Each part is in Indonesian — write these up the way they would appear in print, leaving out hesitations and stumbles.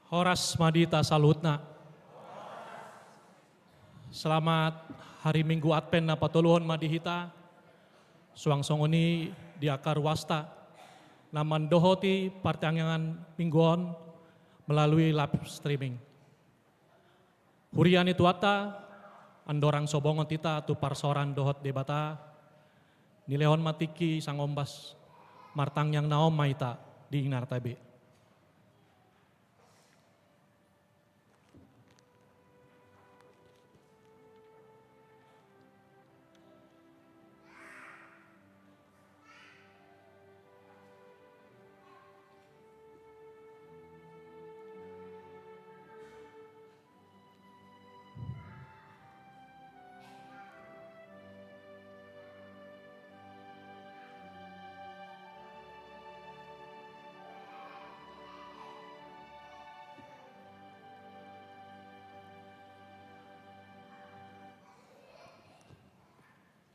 Horas Madita Salutna. Selamat hari Minggu Advent na patuluhon madihita. Suang songoni di akar wasta. Naman dohoti partyangan mingguon melalui live streaming. Hurian itu ata, andorang sobongon tita tu parsoran dohot debata. Nilehon matiki sang ombas martang yang naom maita di Inartabe.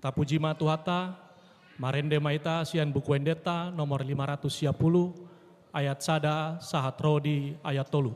Tapuji matuhata, marende maita sian buku endeta nomor 510 ayat sada sahat rodi ayat tolu.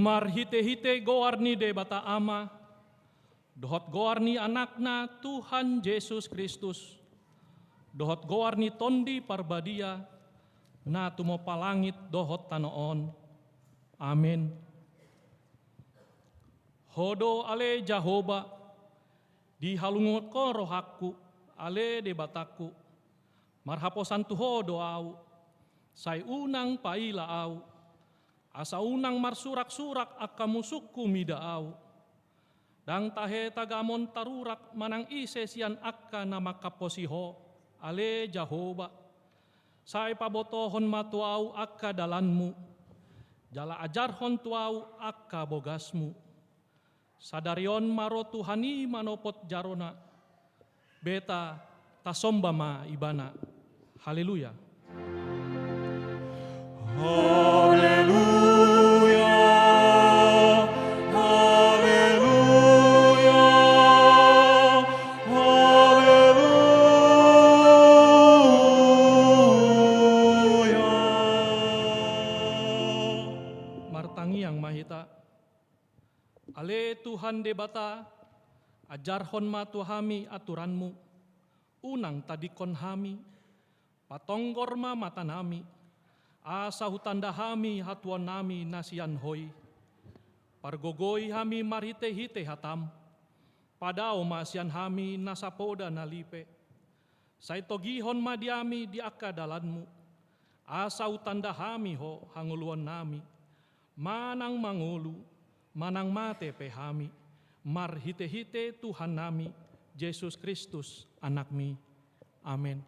Marhite-hite goarni de bata ama, dohot goarni anakna Tuhan Yesus Kristus, dohot goarni tondi parbadia, na tumo palangit dohot tanoon. Amin. Hodo ale Jahoba, di halungot ko rohakku, ale de bataku, marhaposan tuho doau, say unang paila au, asa unang marsurak-surak akka musukku midaau. Dang tahe tagamon tarurak manang ise sian akka nama kaposiho, ale Jahoba. Sai pabotohon matuau akka dalanmu, jala ajarhon tuau akka bogasmu. Sadarion maro Tuhani manopot jarona, beta tasomba ma ibana. Haleluya. Haleluya, haleluya, haleluya. Martangi yang mahita, ale Tuhan debata, ajarhon ma tuhami aturanmu, unang tadikon hami, patonggor ma matanami, asa hutanda hami hatuan nami nasian hoi, pargogoi hami marhite-hite hatam, padao masian hami nasapoda nalipe, saitogihon madiami di akka dalanmu, asa hutanda hami ho hanguluan nami, manang mangulu, manang mate pehami, marhite-hite Tuhan nami, Yesus Kristus anakmi. Amin.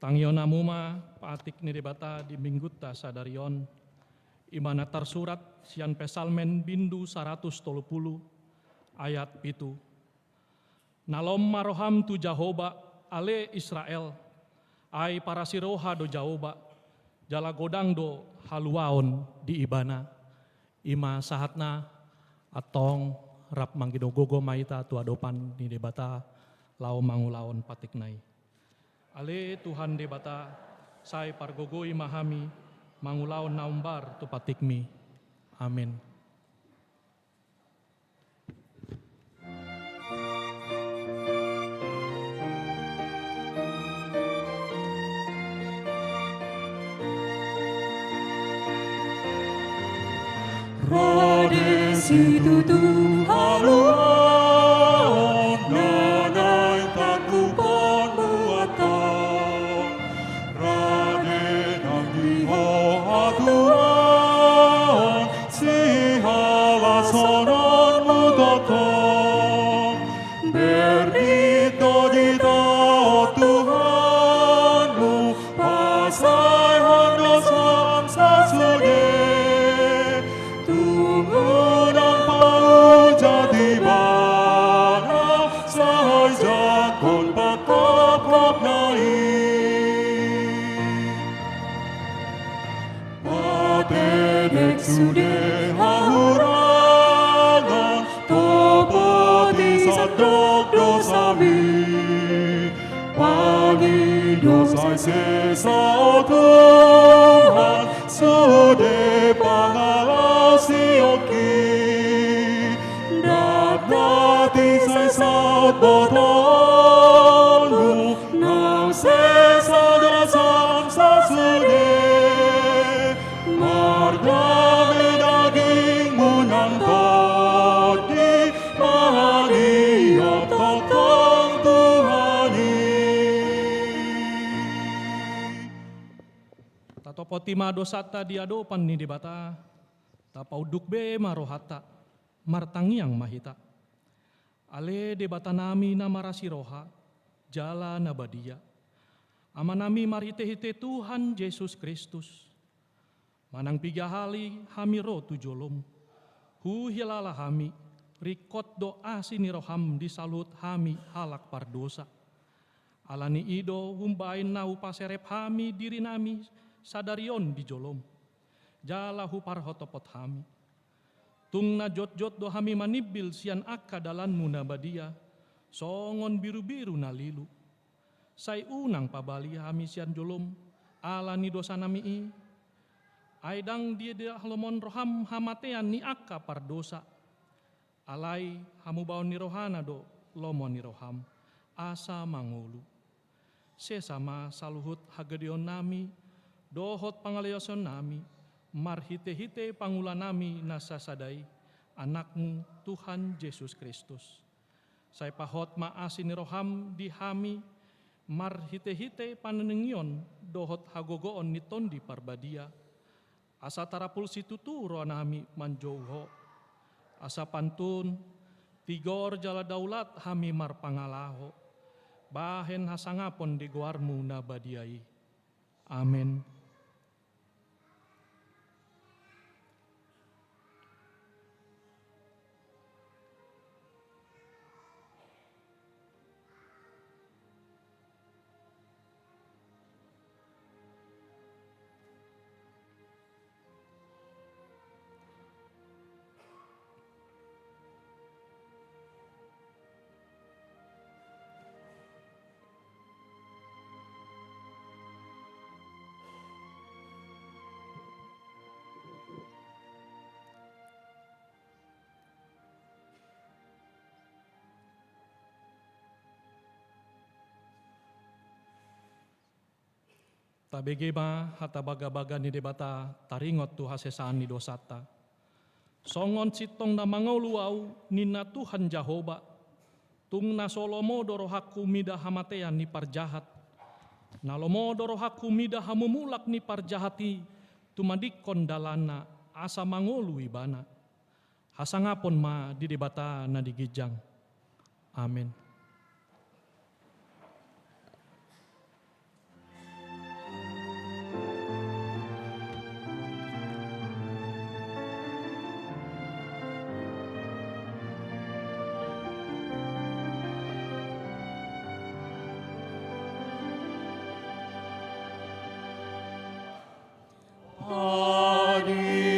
Tangiona muma paatik ni debata di minggutta sadarion imana tersurat sian pesalmen bindu 130 ayat pitu. Nalom maroham tu Jahoba ale Israel ai para siroha do Jahoba jala godang do haluaon di ibana ima sahatna atong rap manggido gogo maita tu adopan ni debata lao mangulaon patik nai. Ale Tuhan debata, sai pargogoi mahami, mangulaon naumbar tu patikmi. Amin. Rades situ Tuhan nanay tagpupan buatan Raden ang diho Tuhan sihalasonan mo datang berdito dito Tuhanmu pasay hanggang sa sudi tunggu ng pauja di mana sa jakon pagkapkap na Patenek sude hahurangan topoti sa dokdo sami Panginoon sa Tuhan sude pangalasi oki Dagdati sa isa't botonmu nang sesa dasam sa sude Margami daging munang todi mahaliap totong Tuhani Tatopoti madosata diadopan ni debata, tapauduk be marohata, martangiang mahita. Ale debata nami na marasiroha, jala na badia. Ama nami marhite-hite Tuhan Yesus Kristus. Manang pigahali hamiro tujolom, hu hilala hami, rikot doa siniroham disalut hami halak pardosa. Alani ido humbain na upaserep hami diri nami sadarion di jolom. Jala hupar hotopot hami. Tung na jot-jot do hami manibil sian akka dalan muna badia. Songon biru-biru na lilu. Say unang pabali hami sian jolom. Alani dosa nami i. Aidang dia halomon roham hamatean ni akka pardosa. Alai hamubaon ni rohana do lomon ni roham. Asa mangulu. Sesama saluhut hagedion nami. Dohot pangalayoson nami, marhite-hite pangula nami nasasadai, anakmu Tuhan Yesus Kristus. Say pahot maasin roham di hami, marhite-hite panenengion, dohot hagogoon niton di parbadia. Asa tarapul situturo nami manjouho, asa pantun, tigor jala daulat hami marpangalaho, bahen hasangapon di guarmu nabadiai. Amin. Tabege ma hata baga-baga ni debata taringot tu hasesaan ni dosata. Songon sitong na mangoluau nina Tuhan Jahoba. Tung na solomo dorohaku mida hamatean ni parjahat. Nalomo dorohaku mida hamumulak ni parjahati tumadikon dalana asa mangolu ibana. Hasangapon ma di debata na digijang. Amin. Hadiri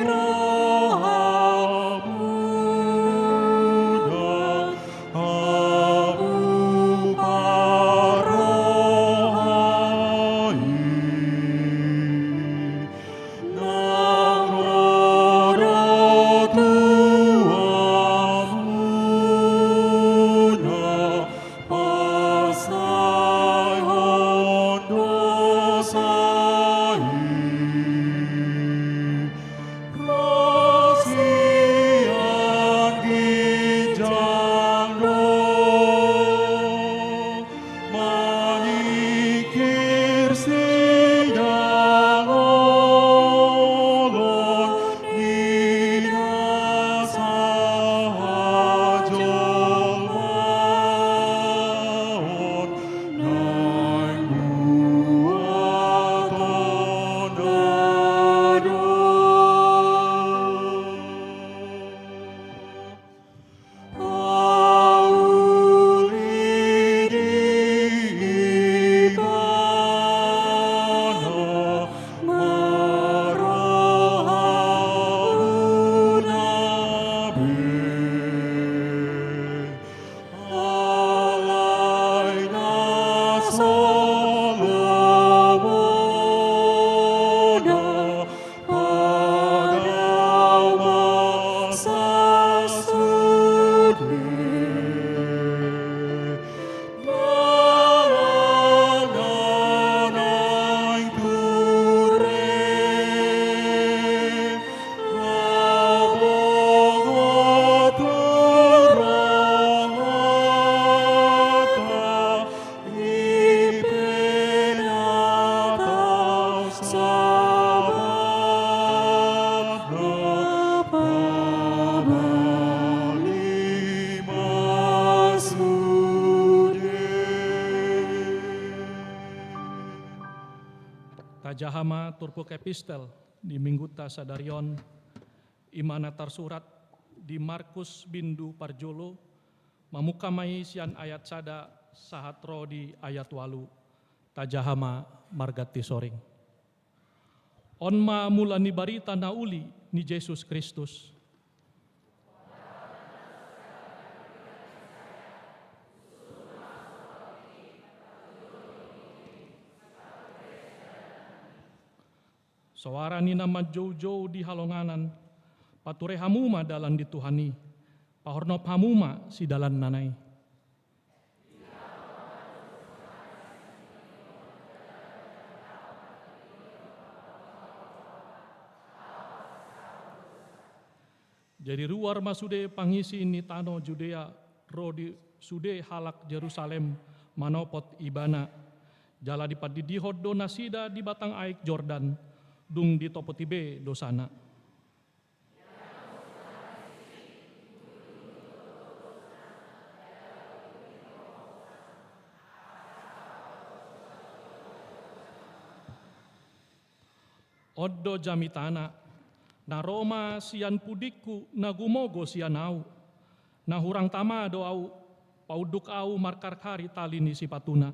rohamu dan Tajahama turpuk epistel di mingguta sadarion imana tersurat di Markus bindu parjolo mamukamai sian ayat sada sahatro di ayat walu tajahama margati soring. Onma mula ni barita na uli ni Yesus Kristus. Sawara ni nama jauh-jauh di halonganan, pature hamuma dalan dituhani, pahornop hamuma si dalan nanai. Jadi ruar masude pangisi ini tano Judea, rodi sude halak Jerusalem, manopot ibana, jala dipadi dihod do nasida di batang aik Jordan, dung di topotibe dosana. Oddo jamitana, na Roma sian pudikku na gumogo sian au, na hurang tama do au, pauduk au markar kari tali ni si patuna.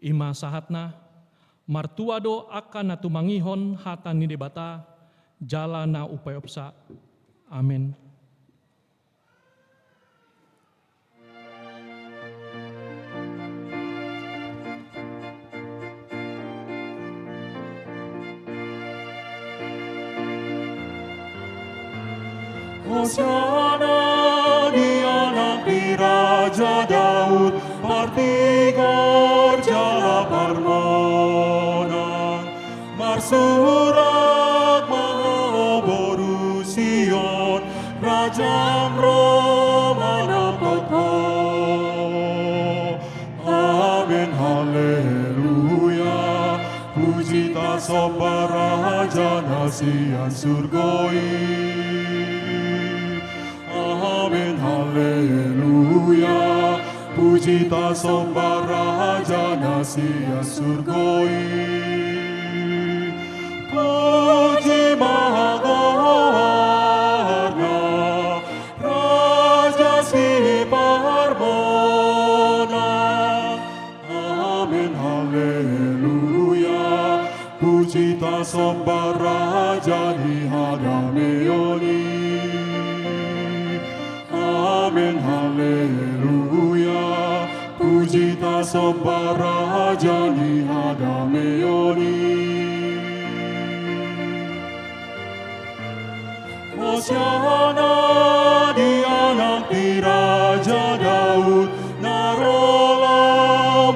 Ima sahatna, martua do akan na tumangihon hatan ni debata, jala na upayopsa. Amin. Hosiana di anak di Raja Daud, partikor jala parmonan, marsurak mahaboru Sion, Rajam Romana Potpo. Amin, haleluya, puji ta sopa Raja nasian surgoi. Amin, haleluya, puji ta sopa Raja nasian surgoi. Puji mahagarna, Raja si parmona. Amin, haleluya, puji ta sopa Raja ni hadameoni. Amin, haleluya, puji ta sopa Raja ni hadameoni. Hosiana di anak di Raja Daud, narola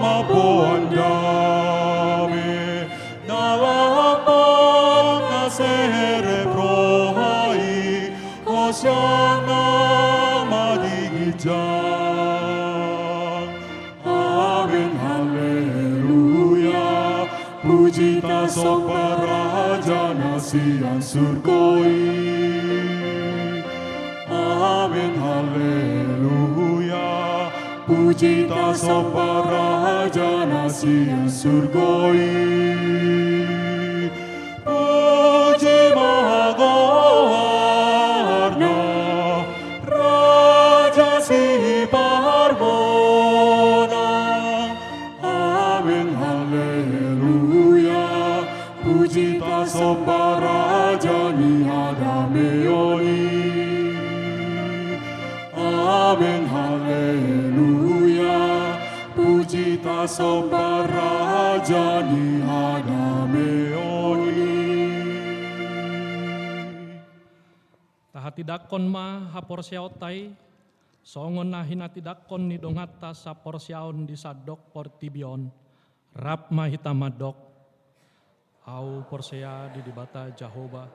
mapuandame, nalapag na sehere prohai, Hosiana madigijang. Amin, haleluya, puji ta sopa Raja nasian surgoi. Amin, haleluya, puji ta sopa Raja nasian surgoi. Puji mahagarna, Raja si parmona. Amin, haleluya, puji ta sopa Raja ni hadameoni. Amin, haleluya, puji ta sopa Raja ni hadameoni. Tahatidakon ma haporsiaotai, songon na hinatidakon ni dongata sa porsiaon di sadok portibion, rap mahitamadok, au porsia di dibata Jehovah,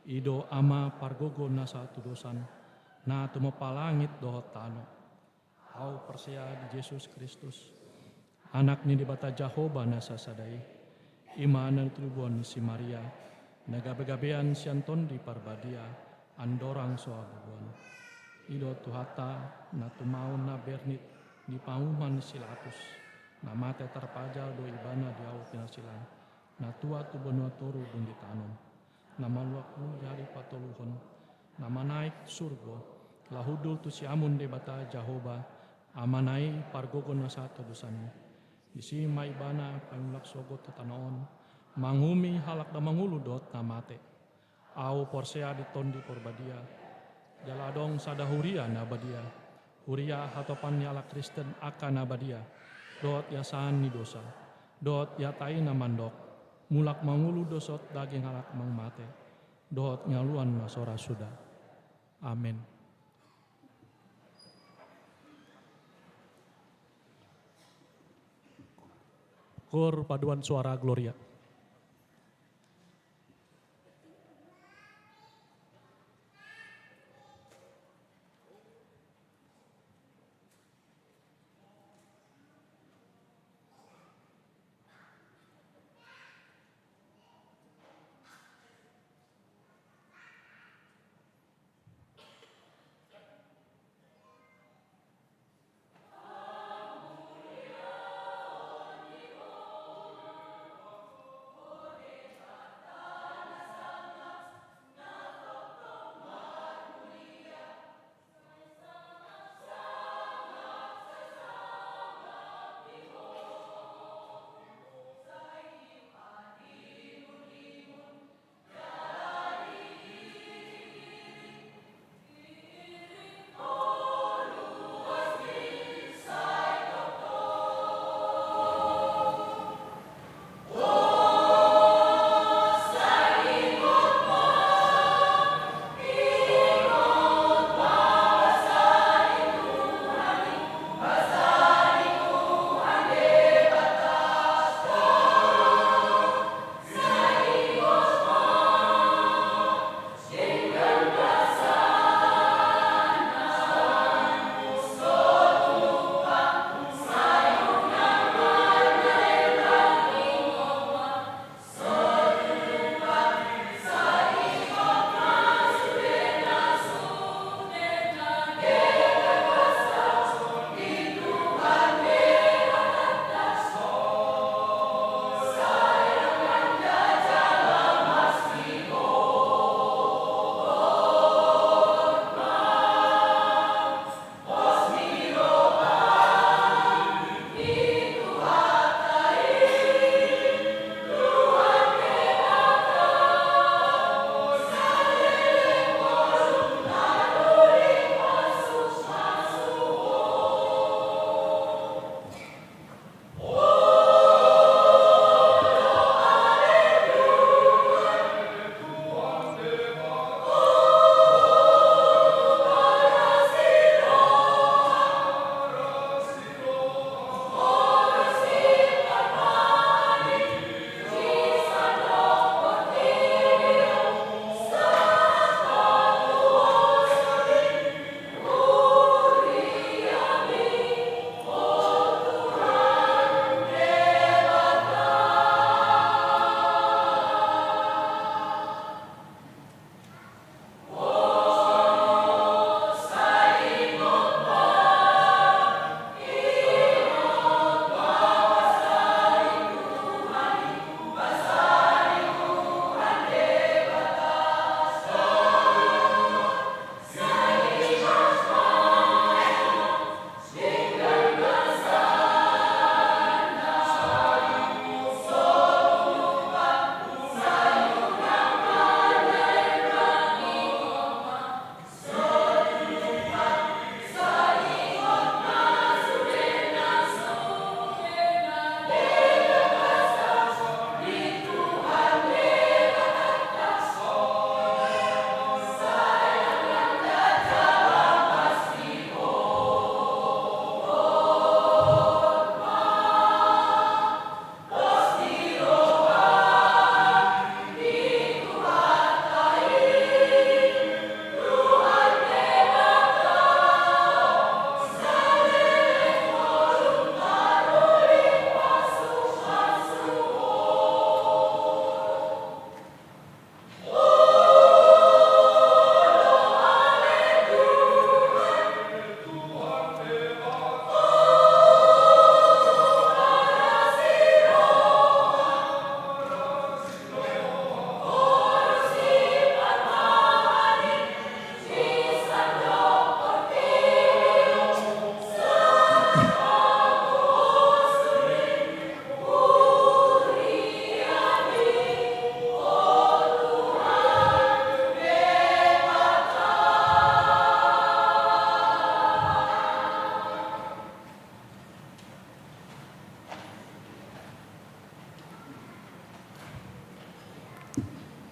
ido ama pargogo na sa tudusan, na tumapalangit dohotano, au porsia di Yesus Kristus, anak ni dibata Jehovah na sasadai, imanan tribuan si Maria, nagabe-gabean sianton di parbadia, andorang soabuan. ido tuhata na tumau na bernit di pauman silatus na mate terpajal do ibana di au pinasilan na tua tu benua toru bundi tanom na maluakku jari patoluhon na manaik surgo lahudul tu siamun de bata Jahoba amanai pargogon na satu dosani isi maibana pangulak sogot tatanaon mangumi halak da mangulu dot na mate au porsea di tondi porbadia jaladong sada huria na badia huria hatopan nyala Kristen akan abadia dot yasan ni dosa dot yatai na mandok mulak mangulu dosot daging halak mang mate dot nyaluan masora sudah amin. Kor paduan suara Gloria.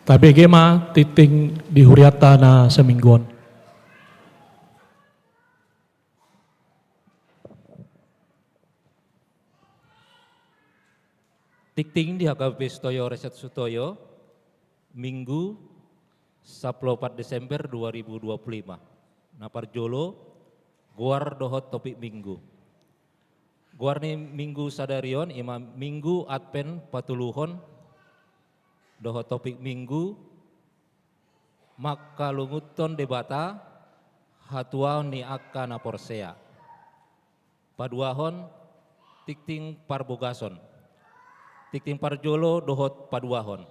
Tapi gema titing di huriata na semingguan. Tikting di HKBP Sutoyo Reset Sutoyo, Minggu 14 Desember 2025. Napar Jolo, Guar Dohot Topik Minggu. Guar ni Minggu Sadarion, ima Minggu Adpen Patuluhon, Dohot Topik Minggu, Makalunguton Debata, Hatuaon ni Akka na Porsea. Paduahon, Tikting Parbogason. Tikting Parjolo Dohot Paduahon.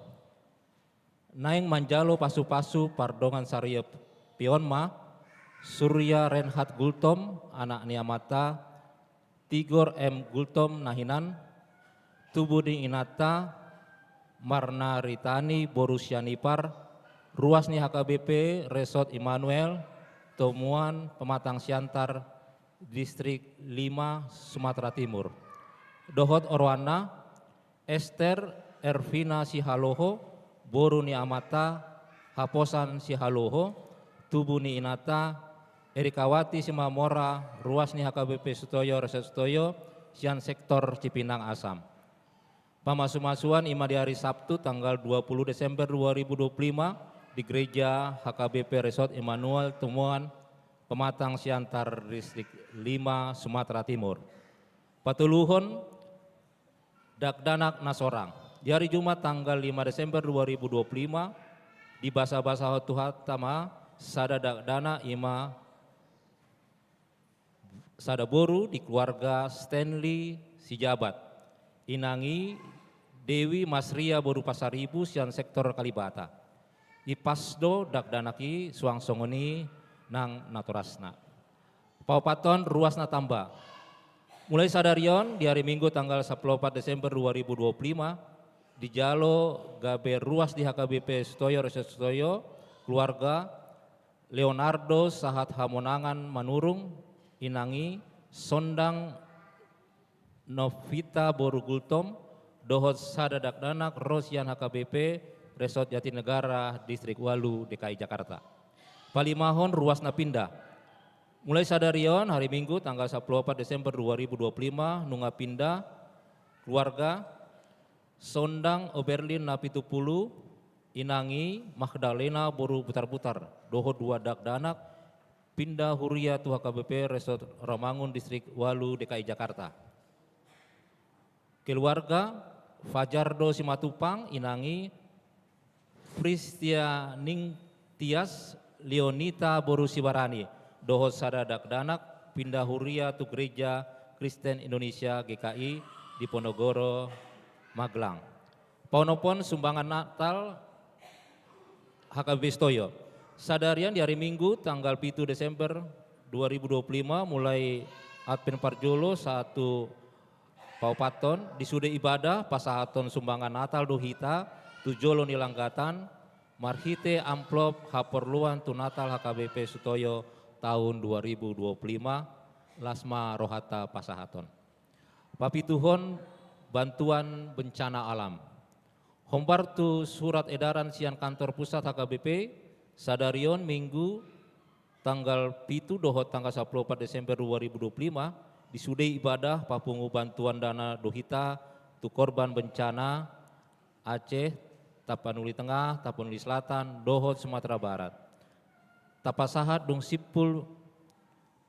Naing Manjalo Pasu-Pasu Pardongan Sarya Pionma, Surya Renhat Gultom, anak Niamata, Tigor M. Gultom Nahinan, Tubudi Inata, Marna Ritani Borussia Nipar, Ruasni HKBP Resort Immanuel, Tomuan Pematang Siantar, Distrik 5 Sumatera Timur. Dohot Orwana, Esther Ervina Sihaloho, Boruni Amata, Haposan Sihaloho, Tubuni Inata, Erikawati Simamora, Ruasni HKBP Sutoyo Reset Sutoyo, Sian Sektor Cipinang Asam. Pamasu-masuan ima di hari Sabtu tanggal 20 Desember 2025 di Gereja HKBP Resort Immanuel Temuan Pematang Siantar Distrik 5 Sumatera Timur. Patuluhon Dakdanak Nasorang. Di hari Jumat tanggal 5 Desember 2025 di Basa-Basa Tuhatama Sada Dakdana ima Sada Boru di keluarga Stanley Sijabat. Inangi Dewi Masria Boru Pasaribu Sian Sektor Kalibata. Ipasdo Dakdanaki Suang Songoni nang Naturasna. Paupaton Ruasna Tamba. Mulai sadarion di hari Minggu tanggal 14 Desember 2025 di Jalo Gabe Ruas di HKBP Sutoyo Reset Sutoyo, keluarga Leonardo Sahat Hamonangan Manurung, Inangi Sondang Novita Boru Gultom, Dohot Sada Dakdanak Rosian HKBP Resort Jatinegara Distrik Walu DKI Jakarta. Palimahon Ruasna Pindah. Mulai sadarion hari Minggu tanggal 14 Desember 2025 nunga pindah keluarga Sondang Oberlin Napitupulu, Inangi Magdalena Boru Putar-Putar, Doho 2 Dakdanak, pindah Huria tu HKBP Resort Ramangun Distrik Walu DKI Jakarta. Keluarga Fajardo Simatupang, Inangi Fristia Ningtyas Leonita Boru Sibarani, Dohot Sada Dakdanak, pindah Huria tu Gereja Kristen Indonesia GKI di Ponorogo, Magelang. Paunopon sumbangan Natal HKBP Sutoyo. Sadarian di hari Minggu tanggal 7 Desember 2025 mulai Adpen Parjolo 1 Paupaton di Sude Ibadah Pasahaton sumbangan Natal Dohita Tujolo Nilanggatan Marhite Amplop Haporluan tu Natal HKBP Sutoyo tahun 2025 Lasma Rohata Pasahaton. Papituhon bantuan bencana alam. Hombartu surat edaran sian kantor pusat HKBP sadarion Minggu tanggal 7 Dohot tanggal 14 Desember 2025 di Sudei Ibadah Papungu bantuan dana dohita tu korban bencana Aceh, Tapanuli Tengah, Tapanuli Selatan, Dohot Sumatera Barat. Tapasahat dong sipul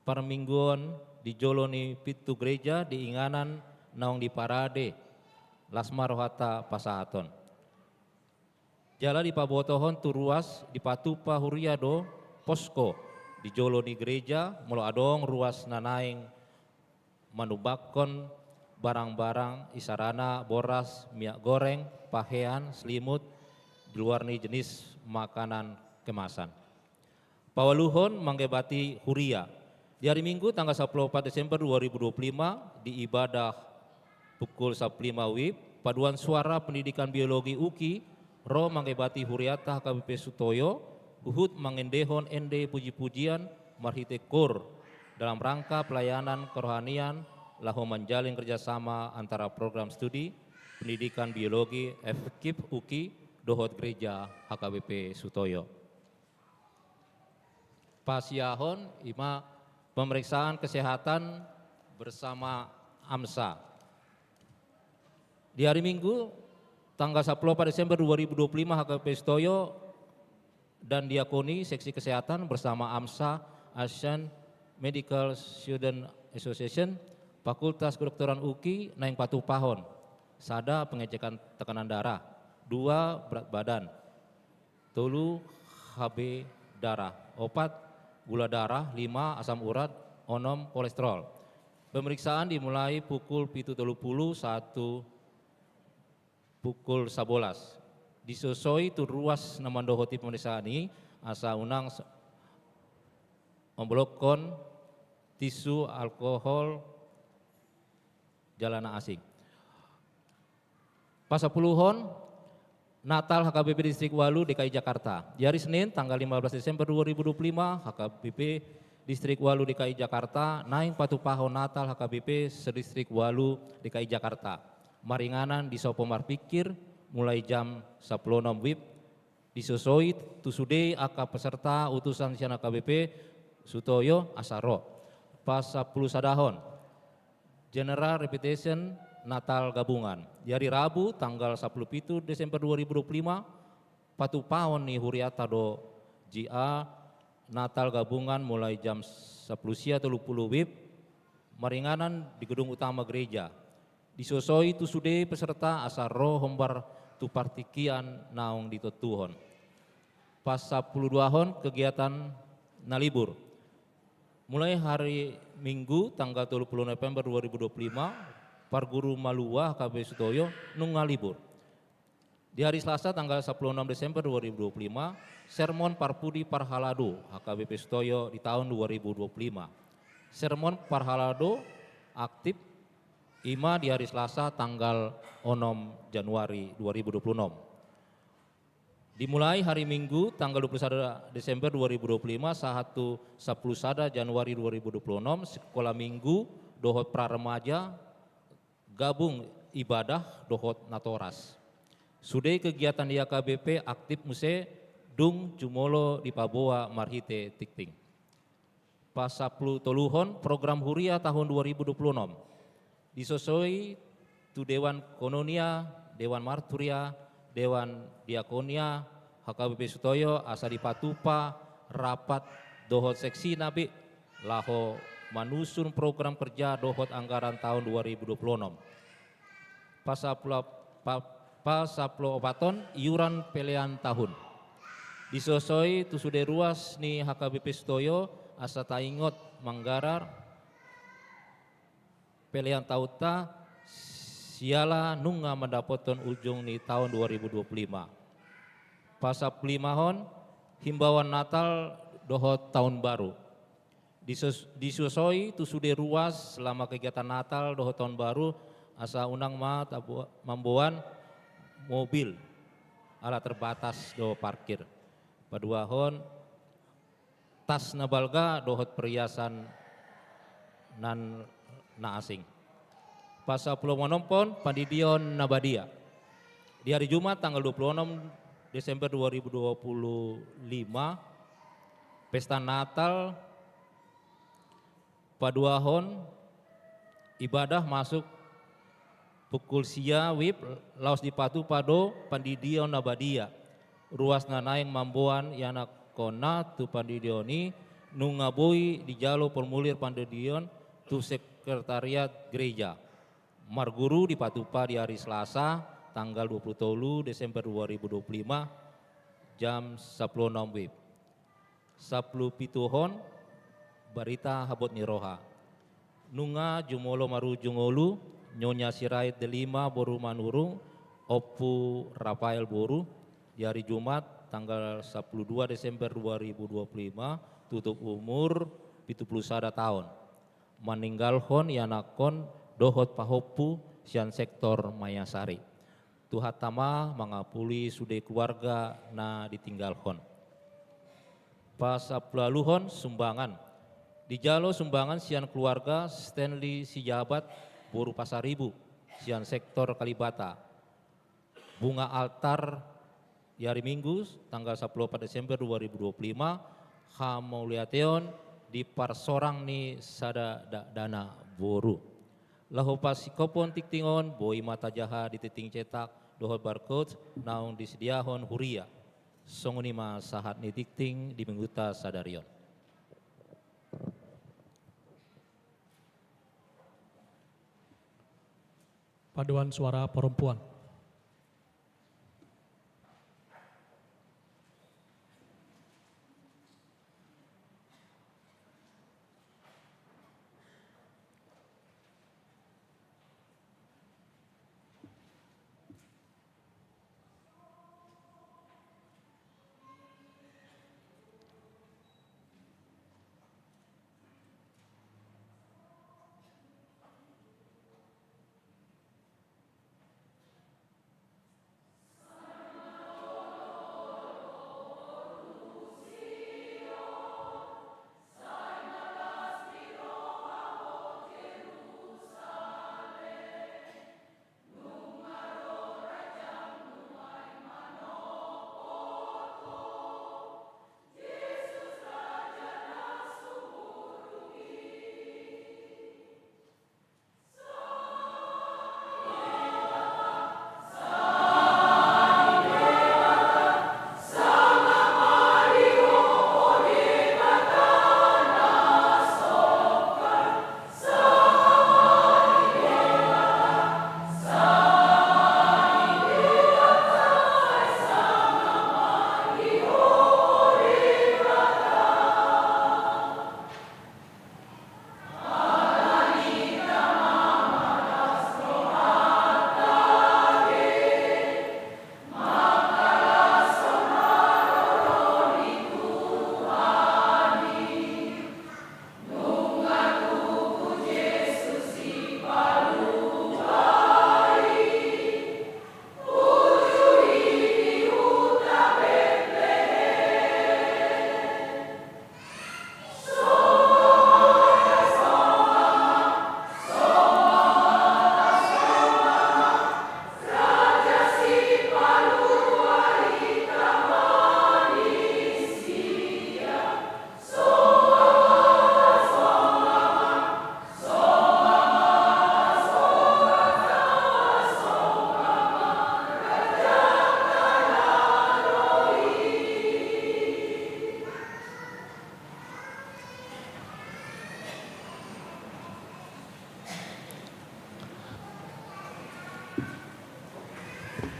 parmingguan di Joloni Pitu Gereja di Inganan naung di Parade Lasma Rohata Pasahaton. Jala di Pabotohon tu ruas di Patupa Huriado Posko di Joloni Gereja mulo adong ruas nanaing manubakon barang-barang isarana boras minyak goreng pahean selimut di luar ni jenis makanan kemasan. Pawaluhon manggebati Huria. Di hari Minggu tanggal 14 Desember 2025 di ibadah pukul 15 WIB, paduan suara pendidikan biologi UKI, Ro manggebati Huriata HKBP Sutoyo, Uhud mangendehon ende puji-pujian marhite kur dalam rangka pelayanan kerohanian lahu menjalin kerjasama antara program studi pendidikan biologi FKIP UKI dohot gereja HKBP Sutoyo. Pasiahon ima pemeriksaan kesehatan bersama AMSA. Di hari Minggu tanggal 10 Desember 2025 HKBP Sutoyo dan Diakoni Seksi Kesehatan bersama AMSA Asian Medical Student Association Fakultas Kedokteran UKI naing patuh pahon. Sada pengecekan tekanan darah, 2 berat badan, 3 HB darah, 4 gula darah, 5 asam urat, 6 kolesterol. Pemeriksaan dimulai pukul 7.30 1 pukul 11. Disosoi tu ruas namandohoti pemeriksaan ini asa unang memblokon tisu alkohol jalana asing. Pasapuluhon Natal HKBP Distrik Walu DKI Jakarta. Di hari Senin tanggal 15 Desember 2025 HKBP Distrik Walu DKI Jakarta naing patuh pahon Natal HKBP Sedistrik Walu DKI Jakarta. Maringanan di Sopomar Pikir mulai jam 10.06 WIB disosoi tusude aka peserta utusan sian HKBP Sutoyo Asaro. Pasapuluh sadahon General Repetition Natal Gabungan. Di hari Rabu tanggal 17 Desember 2025 patuh pahon ni huriata do GA Natal Gabungan mulai jam 10.30 WIB maringanan di gedung utama gereja. Disosoi tusude peserta asaro hombar tu partikian naung ditutuhon. Pas 10 hon kegiatan nalibur. Mulai hari Minggu tanggal 30 November 2025 Parguru Malua HKBP Sutoyo nunggal libur. Di hari Selasa tanggal 16 Desember 2025 sermon Parpudi Parhalado HKBP Sutoyo di tahun 2025. Sermon Parhalado aktif ima di hari Selasa tanggal 6 Januari 2026. Dimulai hari Minggu tanggal 21 Desember 2025 sahatu 10 Januari 2026 sekolah Minggu dohot praremaja gabung ibadah dohot natoras. Sudah kegiatan di AKBP aktif muse dung jumolo di Paboa Marhite Tikting. Pasaplu toluhon program huria tahun 2026. Disosoi tu Dewan Kononia, Dewan Marturia, Dewan Diakonia, HKBP Sutoyo, asa di Patupa, rapat dohot seksi nabi, laho manusun program kerja dohot anggaran tahun 2026. Pasaplo obaton iuran pelean tahun. Disosoi tu sudah ruas ni HKBP Sutoyo asa taingot manggarar pelean tauta siala nunga mendapoton ujung ni tahun 2025. Pasap limahon himbauan Natal dohot tahun baru. Disusoi tu sudah ruas selama kegiatan Natal dohot tahun baru asa unang mambuan mobil ala terbatas do parkir. Paduahon tas nabalga dohot perhiasan nan na asing. Pasapuluh manompon pandidion nabadia. Di hari Jumat tanggal 26 Desember 2025 pesta Natal paduahon ibadah masuk pukul sia wib laos dipatu pado pandidion nabadia. Ruas nanaing mambuan yana kona tu pandidioni nungabui di jalo formulir pandidion tu sekretariat gereja. Marguru di Patupa di hari Selasa tanggal 20 Desember 2025 jam 10.06 WIB. 10 pituhon barita habot niroha. Nunga jumolo marujungolu Nyonya Sirait delima boru manurung Opu Rafael boru di hari Jumat tanggal 12 Desember 2025 tutup umur 71 tahun. Meninggalhon yanakon dohot pahopu sian sektor Mayasari. Tuhat tama mangapuli sude keluarga na ditinggalhon. Pasapulaluhon sumbangan. Di jalo sumbangan sian keluarga Stanley Sijabat boru Pasaribu sian sektor Kalibata. Bunga altar di hari Minggu tanggal 14 Desember 2025 hamauliateon di parsorang ni sada dana boru. Lahu pasikopon tiktingon boi mata jaha di titing cetak dohot barcode naung disediahon huria. Songuni ma sahat ni tikting di mingguta sadarion. Paduan suara perempuan.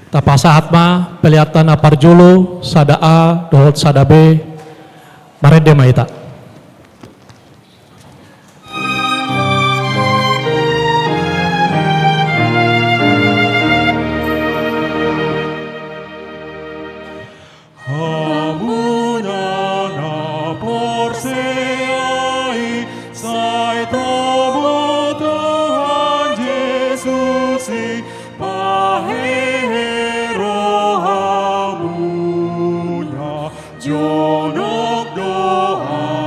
Tapasa hatma peliatan aparjulu sada A dohot sada B marede maita. Jonok doa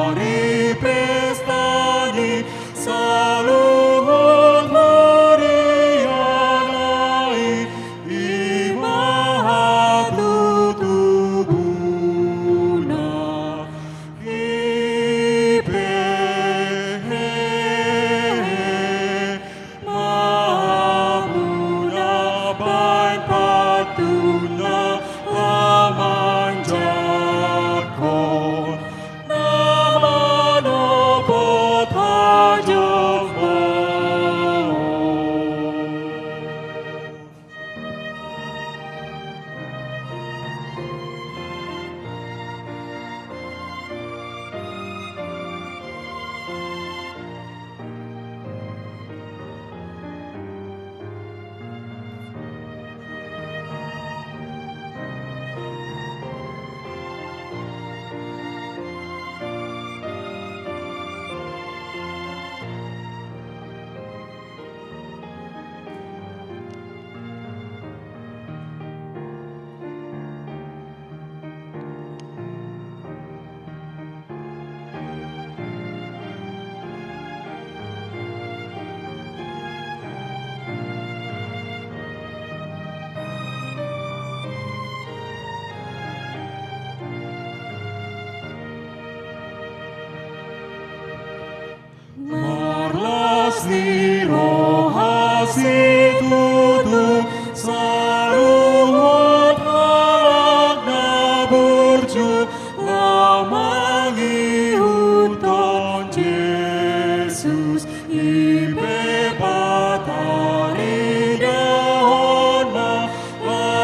kasih tutup sarungot halak na burju lamangi huton Jesus ibe patari dahon ma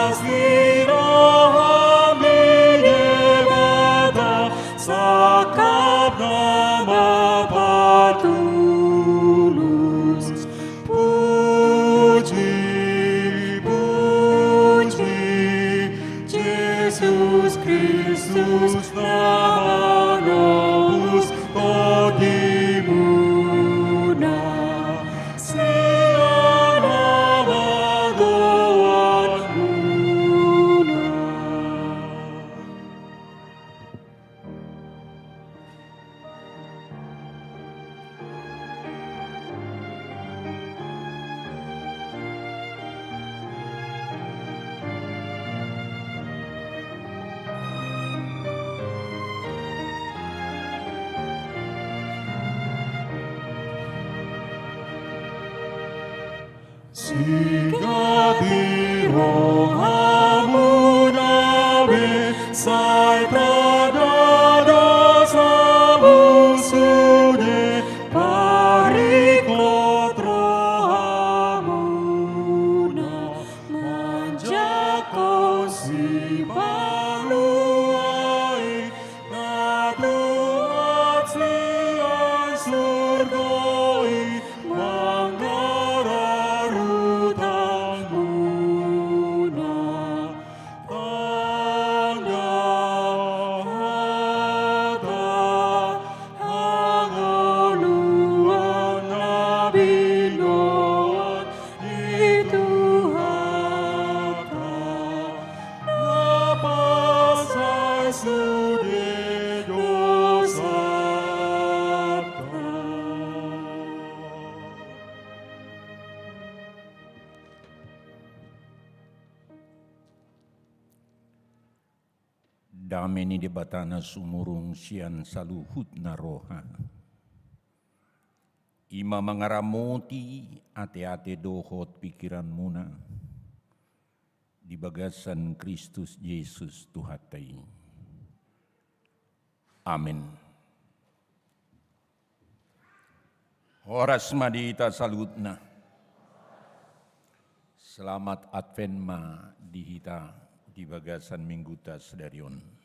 asira hamine bata sakap nama patulus puji puji Jesus Kristus nama nobus kodimuna siang nama doanmuna. Sigati rohamu nabe sai pradada samusunye pariklot rohamuna manjako si baluai natuat si ay surgoi mangararutang muna tanggata angoluan na binuan itu hata napasay sudi dosata. Dameni di batana sumurung sian saluhut na roha. Ima mangaramoti ate-ate dohot pikiran muna. Di bagasan Kristus Yesus Tuhatai. Amin. Horas madita salutna. Selamat Advent ma dihita di bagasan mingguta sedarion.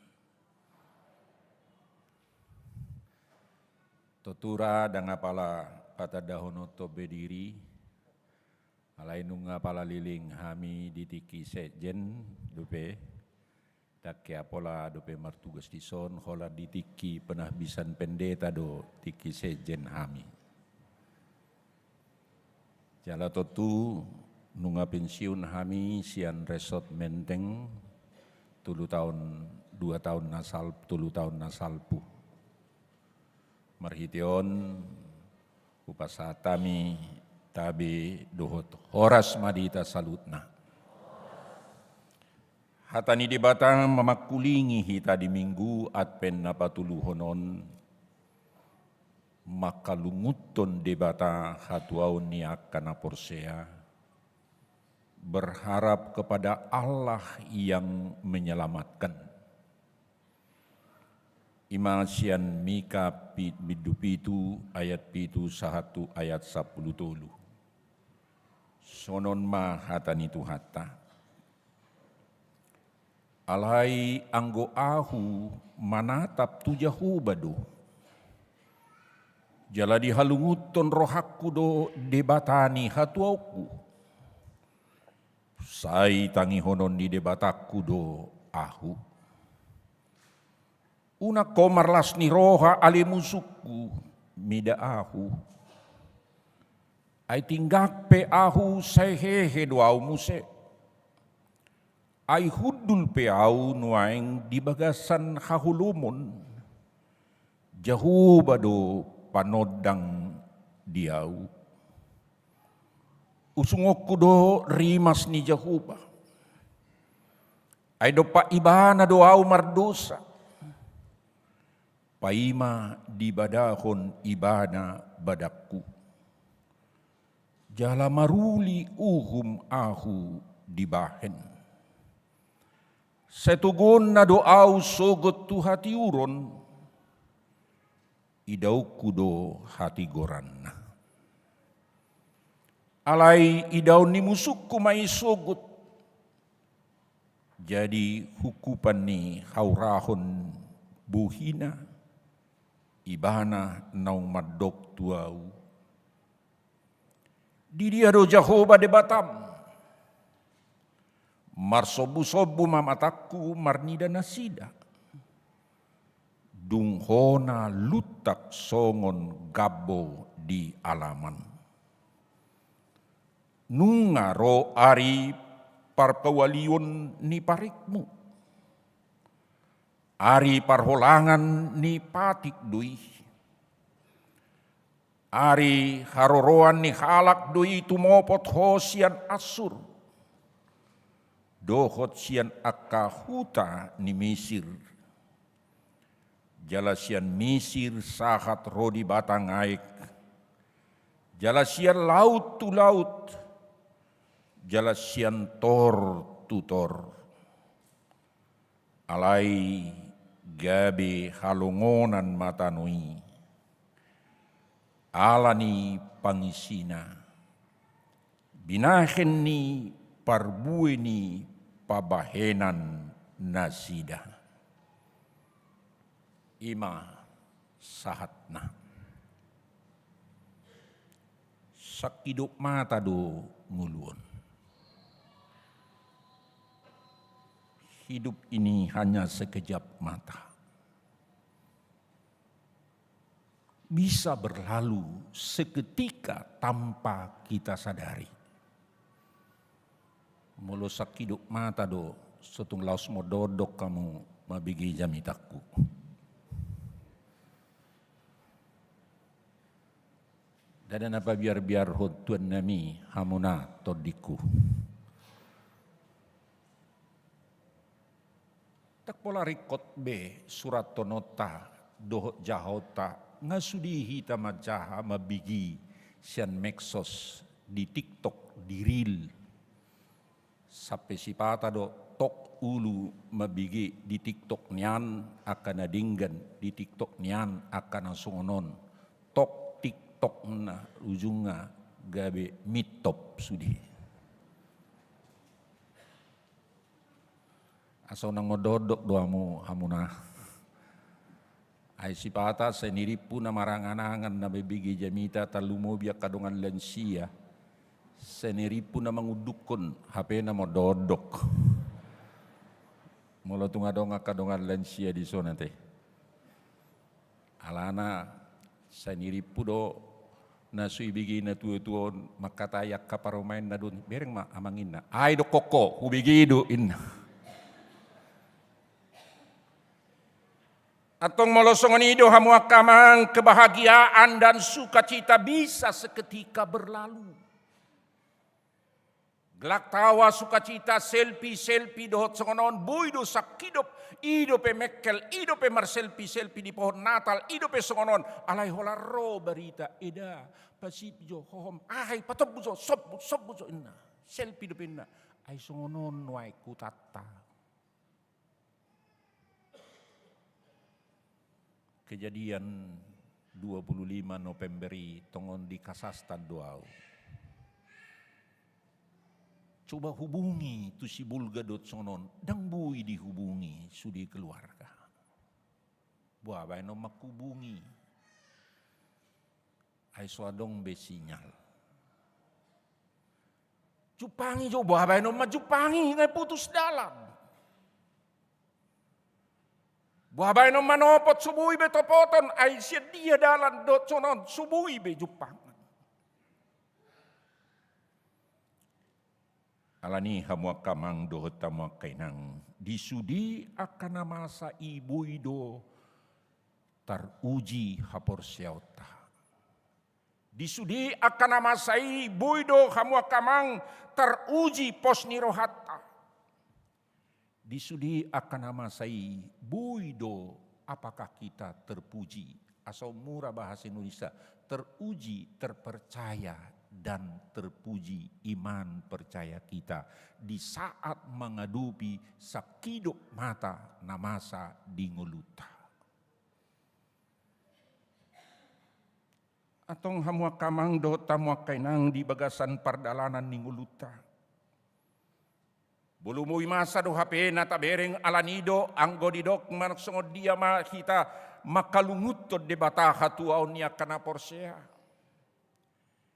Totura dan apala kata dahono to bediri, alai nunga pala liling hami ditiki sejen dupe, tak apola dupe martugas dison, hola ditiki penahbisan pendeta do tiki sejen hami. Jala totu nunga pensiun hami sian resort menteng, 2 tahun nasalpu. Marhition upasatami tabi dohot horas madita salutna. Hatani di batang memakulingi hita di minggu Advent na patuluhonon makalunguton di bata hatuaun niak kana porsea berharap kepada Allah yang menyelamatkan. Imasian Mika bidu ayat 1 ayat 10. Sonon ma hatani tu hatta. Alai anggo ahu manatap tu jahu badu. Jala dihalunguton rohakku do debatani hatuauku. Sai tangi honon di debatakku do ahu. Una komarlas ni roha alimusuku mida ahu. Ai tinggak pe ahu sehehe doau muse. Ai hudul pe au nuaing di bagasan hahulumon. Jahu bado panodang diau. Usungokku do rimas ni jahuba. Ai do pa ibana doau mardosa. Paima di badahon ibana badakku. Jala maruli uhum ahu dibahen. Setugon na doaw sogot tu hati uron, idaw kudo hati goran na. Alay idaw ni musuk kumay sogot, jadi hukupan ni haurahon buhina, ibana naung madok tuau. Didi ado Jehovah de Batam, marsobu-sobu mamataku marnida nasida, dunghona lutak songon gabo di alaman. Nungaro ari parpawalion ni parikmu, ari parholangan ni patik dui, ari haroroan ni halak dui tumopot hosian asur, dohot sian akahuta ni Mesir, jalasian Mesir sahat rodi batang aik, jalasian laut tu laut, jalasian tor tu tor, alai gabe halongonan matanui, alani pangisina, binahen ni parbue ni pabahenan nasida. Ima sahatna. Sakidop mata do nguluon. Hidup ini hanya sekejap mata. Bisa berlalu seketika tanpa kita sadari. Mulu sakidop mata do setung laos mo dodok kamu mabigi jamitaku. Dan apa biar hod tuan nami hamuna todiku. Tak pola rikot be surat tonota doh jahota ngasudihi tamajaha mabigi sian meksos di TikTok di reel sampai sipata do tok ulu mabigi di TikTok nian akan adinggan di TikTok nian akan asungonon tok TikTok na ujunga gabe mitop sudi. Asal nang ngododok doamu hamuna. Ai sipata sendiri pun maranganangan na bebigi jamita talumo biak kadongan lansia. Sendiri pun mangudukon HP na mo dodok. Mula tunga donga kadongan lansia di sana teh. Alana sendiri pudo nasui bigi na tuon makatayak kaparomain na dun bereng ma amangin na ay do koko hubigi do in atong molosongon ido hamuakamang kebahagiaan dan sukacita bisa seketika berlalu. Gelak tawa sukacita selfie dohot songonon buido sakidop ido pe mekkel ido pe mar selfie di pohon Natal ido pe songonon alai holaro berita eda pasipjo hohom ai patobuzo sobbuzo inna selfie do penna ai songonon wai kutata. Kejadian 25 Novemberi tongon di Kasastan doau. Coba hubungi tu si bulgadot sonon, dang bui dihubungi sudi keluarga. Buah bae no makubungi. Ai swadong be sinyal. Jupangi jo buah bae no majupangi ngai putus dalam. Buah bae no manopot subui be topoton ai sia dia dalan dot sonon subui be jupang. Alani hamuak kamang dohot tamuak kainang disudi akan masa ibu ido taruji hapor siauta. Disudi akan masa ibu ido hamuak kamang teruji pos nirohata. Disudi akan masa ibu ido apakah kita terpuji asal murah bahasa Indonesia teruji terpercaya dan terpuji iman percaya kita di saat menghadapi sakidop mata na masa di ngoluta. Atong hamua kamang do tamua kainang di bagasan pardalanan ni ngoluta. Bulumui masa do HP na tabereng alanido anggo didok manuksongod dia kita makalungutod de bata hatuaw niya kana porsea.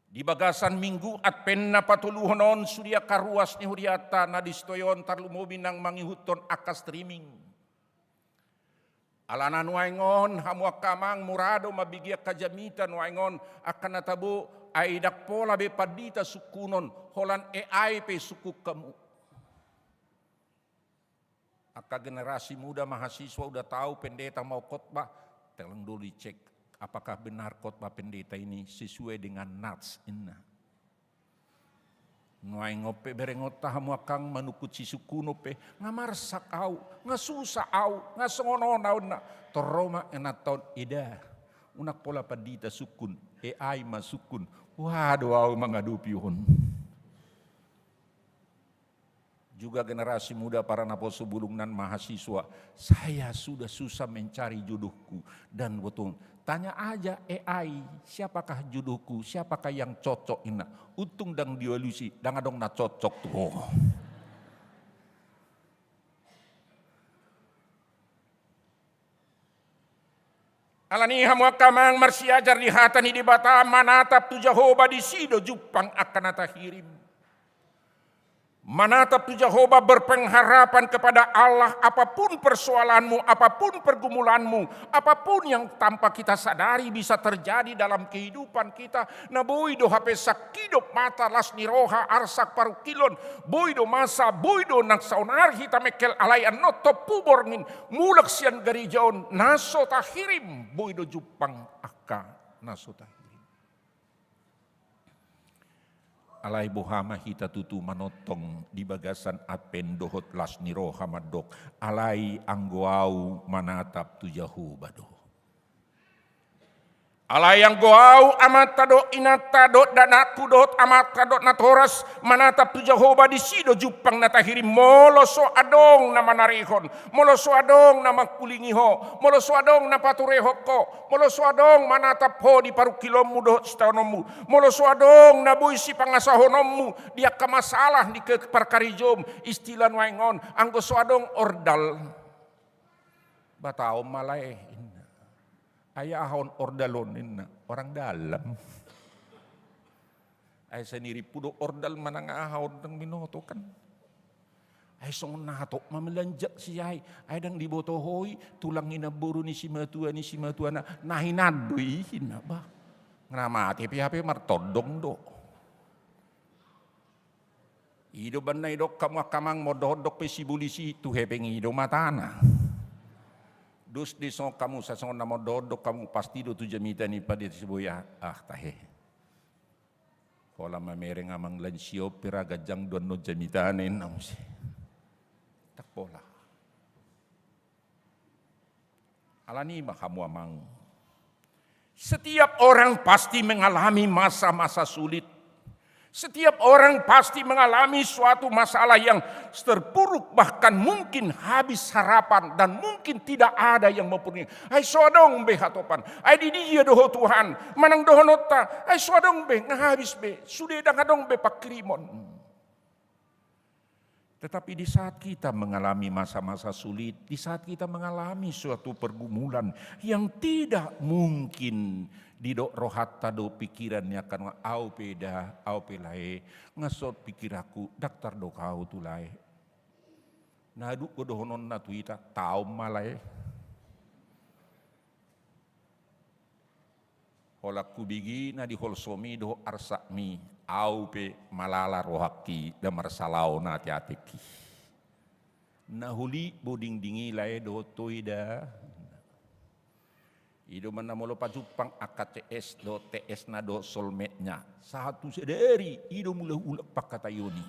Di bagasan minggu at pen na patuluhonon surya karuas ni huriata na distoyon tarlumobi ng mangihuton aka streaming. Alanan waingon hamwa kamang murado mabigya kajamitan waingon akan natabo ay dakpola be padita sukunon holan AI pe sukuk kamu. Aka generasi muda mahasiswa udah tahu pendeta mau khotbah, telang dulu dicek apakah benar khotbah pendeta ini sesuai dengan nats inna. Nuai ngope berengot tahamu akang manukut si sukuno pe ngamarsak au, ngasusa au, ngasongono nauna toroma enaton ida. Unak pola padita sukun, AI masukun. Waduh au mangadupi hon. Juga generasi muda para naposo bulungan mahasiswa, saya sudah susah mencari jodohku dan betul. Tanya aja AI, siapakah jodohku, siapakah yang cocok ina. Untung dang diolusi, dang adong na cocok tuh. Alani hamwa kamang marsiajar di hatani di bata manatap tu Jehovah di sido jupang akan atahirim. Menatap tu Jehovah berpengharapan kepada Allah apapun persoalanmu, apapun pergumulanmu, apapun yang tanpa kita sadari bisa terjadi dalam kehidupan kita. Na boido hape sakidop mata las niroha arsak parukilon, boido masa, boido naksaonar hita mekel alayan no topuborngin, mulak sian garijaon, naso tahirim, boido jupang akka, naso tahirim. Alay bohama hita tutu manotong di bagasan apen dohot las niro hamadok. Alay anggoau manatap tu Jehovah do. Alay anggoau amat tado inata dot dan aku dot amat tadot natoras manatap tu Jehovah di sido jupang natahiri moloso adong na manarihon, moloso adong na makulingiho, moloso adong na paturehoko, moloso adong manatap ho di parukilomu dot stanomu, moloso adong na buisi pangasahonomu dia kamasalah di keparkarijom istilah waingon anggo so adong ordal batao malay. Ayahon ordalon inna orang dalam. Ay sendiri pudo ordal manangahon ng minoto kan. Ay song nato mamalanjak siyay. Ay dang dibotohoy tulang inaburo ni si matua na nahinadoy hina ba. Ngamati pihapi martodong do. Ido banay dok kamang mododok pe si bulisi tu hepeng ido matana. Dus di so kamu sa so namo dodok kamu pasti do tu jamita ni pada sibuya tahe. Kola mamereng amang lansio pira gajang don no jamita nen namusi. Tak pola. Alani makamu amang. Setiap orang pasti mengalami masa-masa sulit. Setiap orang pasti mengalami suatu masalah yang terpuruk, bahkan mungkin habis harapan dan mungkin tidak ada yang mempunyai. Ay sodong be hatopan, ay di dia doho Tuhan, manang doho nota, ay sodong be ngahabis be, sudah dangadong be pakrimon. Tetapi di saat kita mengalami masa-masa sulit, di saat kita mengalami suatu pergumulan yang tidak mungkin didok rohat tado pikirannya kan au peda au pelae ngasot pikiraku daktar do kau tulai nadu ko dohonon na tuita tau malai holaku bigi na di holsomi do arsakmi au pe malala rohaki da marsalau na tiatiki nahuli boding dingi lae do toida. Ido mana molo pajupang AKTS do TS na do solmetnya. Satu sederi ido mula ulak pakatayoni.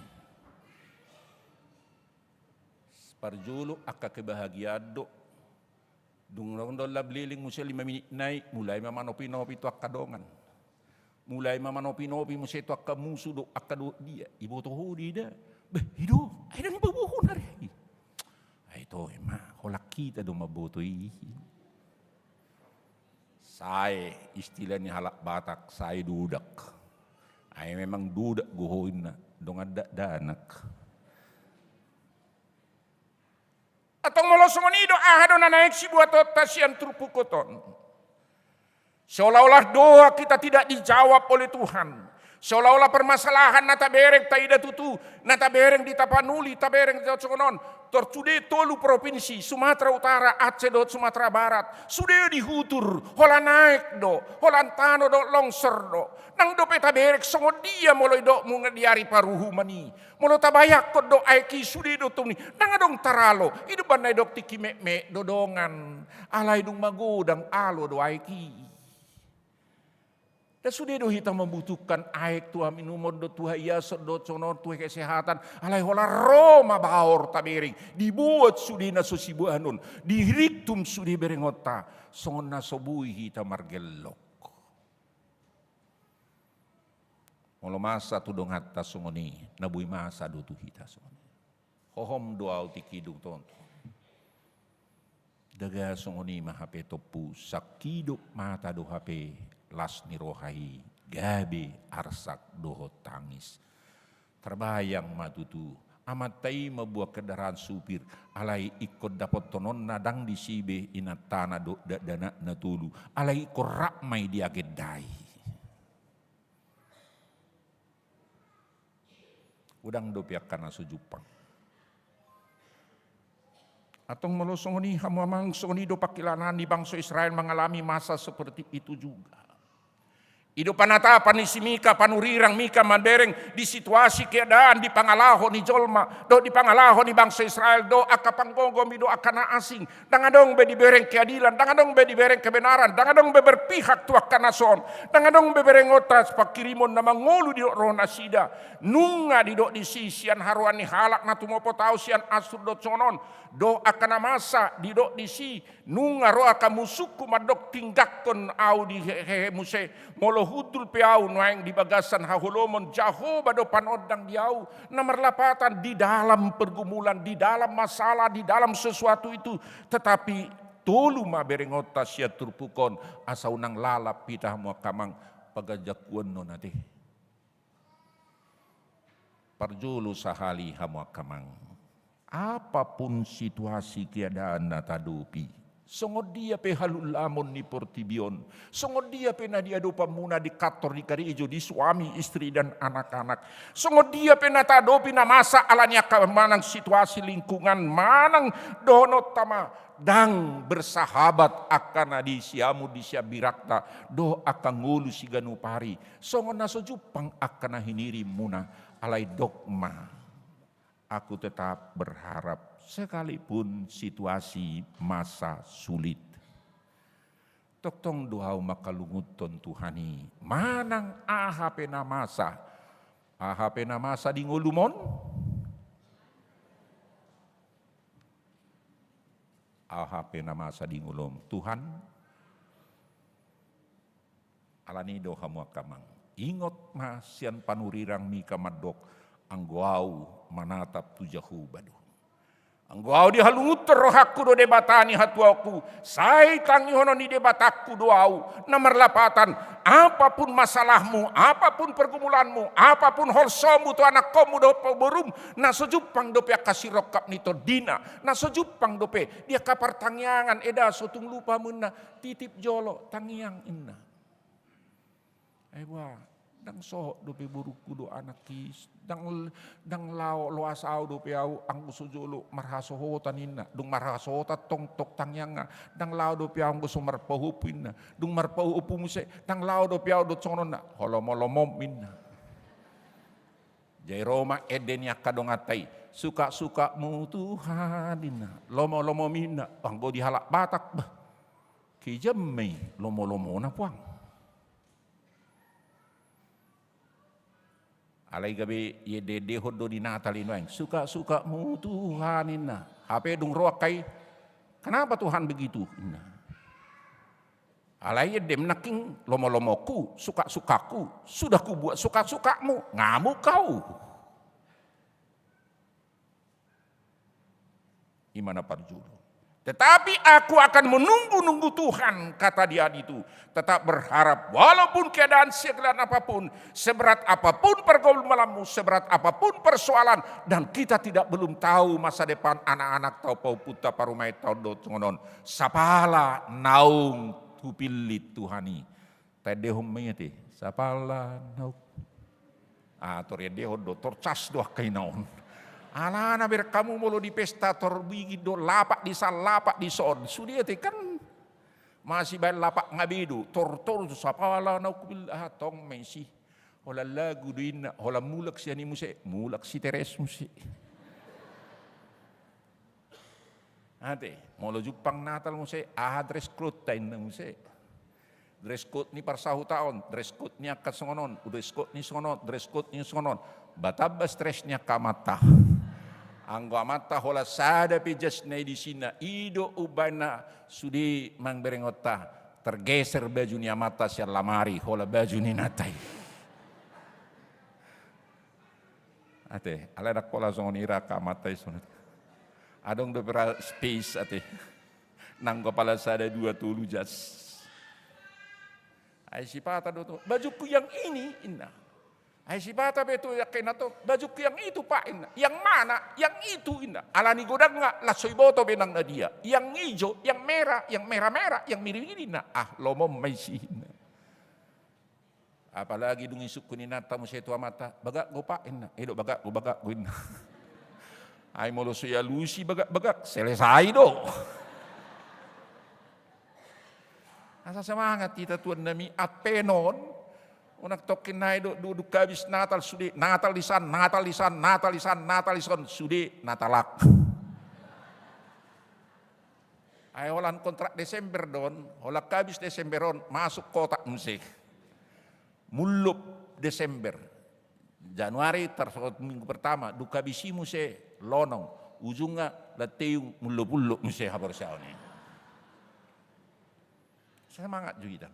Parjulu aka kebahagiaan do. Dung rondo labliling musia 5 menit naik mulai mamanopi-nopi tu akadongan. Mulai mamanopi-nopi mo seto akka musuh do akka do dia. Ibu toh dia. Beh, hidup. Ay nang ibabuhon na rin. Ay to, kolak kita do mabotoi. Saya istilahnya halak Batak, saya dudak. Ay memang dudak guhoin na. Dong ada danak. Atong molosong nido ahado na naik si buat tasian trupukoton. Seolah-olah doa kita tidak dijawab oleh Tuhan. Seolah-olah permasalahan nata bereng taida tutu, nata bereng di Tapanuli, tabereng di Cokonon, tercude tolu provinsi, Sumatera Utara, Aceh do Sumatera Barat, sudah dihutur, hola naik do, hola tano do longsor do, nang do peta bereng songo dia mulai do munga diari paruhu mani, molo tabayak ko do aiki sudah do tuni, nang adong taralo, idu banai dok tiki me dodongan, alai dung magodang alo do aiki. Dan sudah do kita membutuhkan aik Tuhan minumon do Tuhan iya sedot sono Tuhan kesehatan alai hola Roma baor tabering dibuat sudah na sosibuanon diriktum sudah berengota songon na sobui kita margelok. Molo masa tu dong hatta songoni nabui masa do tu kita songoni. Hohom doa tikidung tonto. Daga songoni mahape topu sakiduk mata do hape. Las nirohai gabe arsak doho tangis terbayang matutu amat tai membuat kendaraan supir alai ikut dapat tonon nadang di sibe inatana do dana natulu alai ikut rakmai dia gedai udang do pihak kana sujupang atong melosong ni hamamang soni do pakilanan di bangsa Israel mengalami masa seperti itu juga. Ido panatapan ni si Mika panurirang Mika mandereng di situasi keadaan di pangalaho ni Jolma do di pangalaho ni bangsa Israel do aka panggogom do akana asing dangadong be dibereng keadilan dangadong be dibereng kebenaran dangadong be berpihak tu akana son dangadong be bereng otas pakirimon na mangolu di rona sida nunga di do di sisian haruan ni halak na tumopo tau sian asur do conon do akana masa di do di si nunga ro aka musuku madok tinggakon au di hehe muse molo hudul piau nuang di bagasan hahulomon jaho bado panodang diau namarlapatan di dalam pergumulan di dalam masalah di dalam sesuatu itu tetapi tolu ma berengota sia turpukon asa unang lalap pitah mo kamang pagajakuan no nate parjulu sahali hamo kamang apapun situasi keadaan natadupi songod dia pe halulamon ni portibion songod dia pe nadia do pamuna di kantor di karijo di suami istri dan anak-anak songod dia pe natadopi na masa alanya manang situasi lingkungan manang donot tama dang bersahabat akan di siamu di siabirakta do akan ngulu si ganupari songod na sojupang akan hiniri muna alai dogma. Aku tetap berharap sekalipun situasi masa sulit. Toktong doau makalunguton Tuhani. Manang ahape na masa. Ahape na masa di ngulumon. Ahape na masa di ngulum. Tuhan. Alanido hamua kamang. Ingot masian panurirang mi kamadok. Angguau manatap tujahu badu. Angguau di halungut rohaku do debatani hatuaku. Sai tangi hono ni debataku doau. Namarlapatan apapun masalahmu, apapun pergumulanmu, apapun holsomu tu anak komu do berum. Na sojupang dope kasih rokap nito dina. Na sojupang dope dia kapar tangyangan eda sotung lupa muna titip jolo tangyang inna. Ewa. Dang sohok dope buruku do anak kis dang lao loas au dope au ang usujulu marhasohotan inna dung marhasota tong tok tangyanga dang lao dope au gusto marpahupin na dung marpahupu muse dang lao dope au do conon na holomolomom minna jai Roma edenya kadongatai suka-suka mu Tuhan inna lomo-lomo minna anggo di halak Batak bah kijemme lomo-lomo na puang. Alai gabe ye dede hodo di Natal inoeng suka-suka mu Tuhan inna. Hape dung roak kai kenapa Tuhan begitu inna. Alai dem naking lomo-lomoku, suka-sukaku, sudah ku buat suka-sukamu, ngamuk kau. Imana parjulo. Tetapi aku akan menunggu-nunggu Tuhan, kata dia itu. Tetap berharap, walaupun keadaan segala apapun, seberat apapun pergumulanmu, seberat apapun persoalan, dan kita belum tahu masa depan anak-anak tau pau puta parumai tau do ngonon. Sapala naung tupilit Tuhani. Tade humete, sapala naung. Torede do torcas doa kainaon. Alana ber kamu mulu di pesta torbigi do lapak di sal lapak di son. Sudah te kan masih baik lapak ngabedu tor sapala na kubil tong mensi. Hola lagu duina hola mulak si ani muse mulak si teres muse. Ate molo Jepang Natal muse dress code tain muse. Dress code ni parsahu taon, dress code ni akat songonon, dress code ni songonon, dress code ni songonon. Batabas stresnya kamata. Anggo amata hola sada pijas na di sina ido ubana sudi mang berengota tergeser baju ni amata sia lamari hola baju ni natai. Ate ala dak pola songonira kamata isonat. Adong do pera space ate. Nanggo pala sada dua tulu jas. Ai sipata do bajuku yang ini inna. Ay si bata beto yakin na to, bajuk yang itu pak ina, yang mana, yang itu ina. Alani godang nga, lasoy boto benang na dia. Yang hijau, yang merah-merah, yang mirip-mirip na. Lomom may sihina. Apalagi dung isuk kuninata mo sa ito amata, bagak go pak ina. Edo bagak go ina. Ay molo suya lusi bagak, selesai do. Asa semangat kita tuan nami at penon. Unak tokin na duduk kabis Natal sudi Natal lisan sudi Natalak. Ay holan kontrak Desember don, holak kabis Desemberon masuk kota musik. Mulup Desember. Januari tersebut minggu pertama duka bisi muse lonong ujungnya lateyung mulup muse habar sauni. Semangat juga.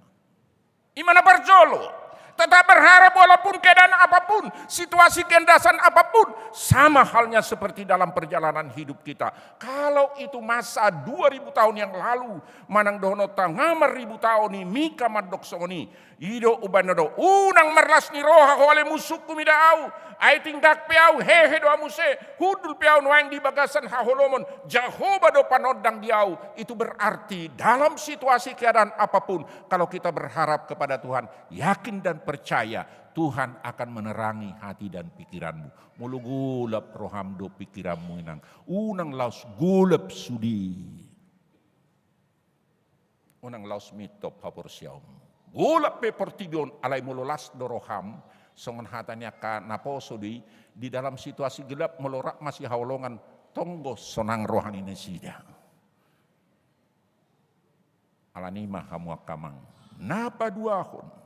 Imana berjolo. Tetap berharap walaupun keadaan apapun, situasi kendasan apapun, sama halnya seperti dalam perjalanan hidup kita. Kalau itu masa 2000 tahun yang lalu, manang dono ngamar 1000 tahun ni mika madok songoni, ido ubanodo, unang marlas ni roha wale musuk kumidau, ai tingdak piau hehe doa muse, hudul piau nuang di bagasan haholomon, Jehovah do panodang diau. Itu berarti dalam situasi keadaan apapun, kalau kita berharap kepada Tuhan, yakin dan percaya Tuhan akan menerangi hati dan pikiranmu. Mulu gulap rohamdo pikiranmu inang. Unang laus gulap sudi. Unang laus mitop hapor siyaum. Gulap pe portibion alay mulu las doroham. Songon hatanya ka naposo di dalam situasi gelap melorak masih haulongan tonggo sonang rohani nesida. Alanima hamu akamang. Napa duahon.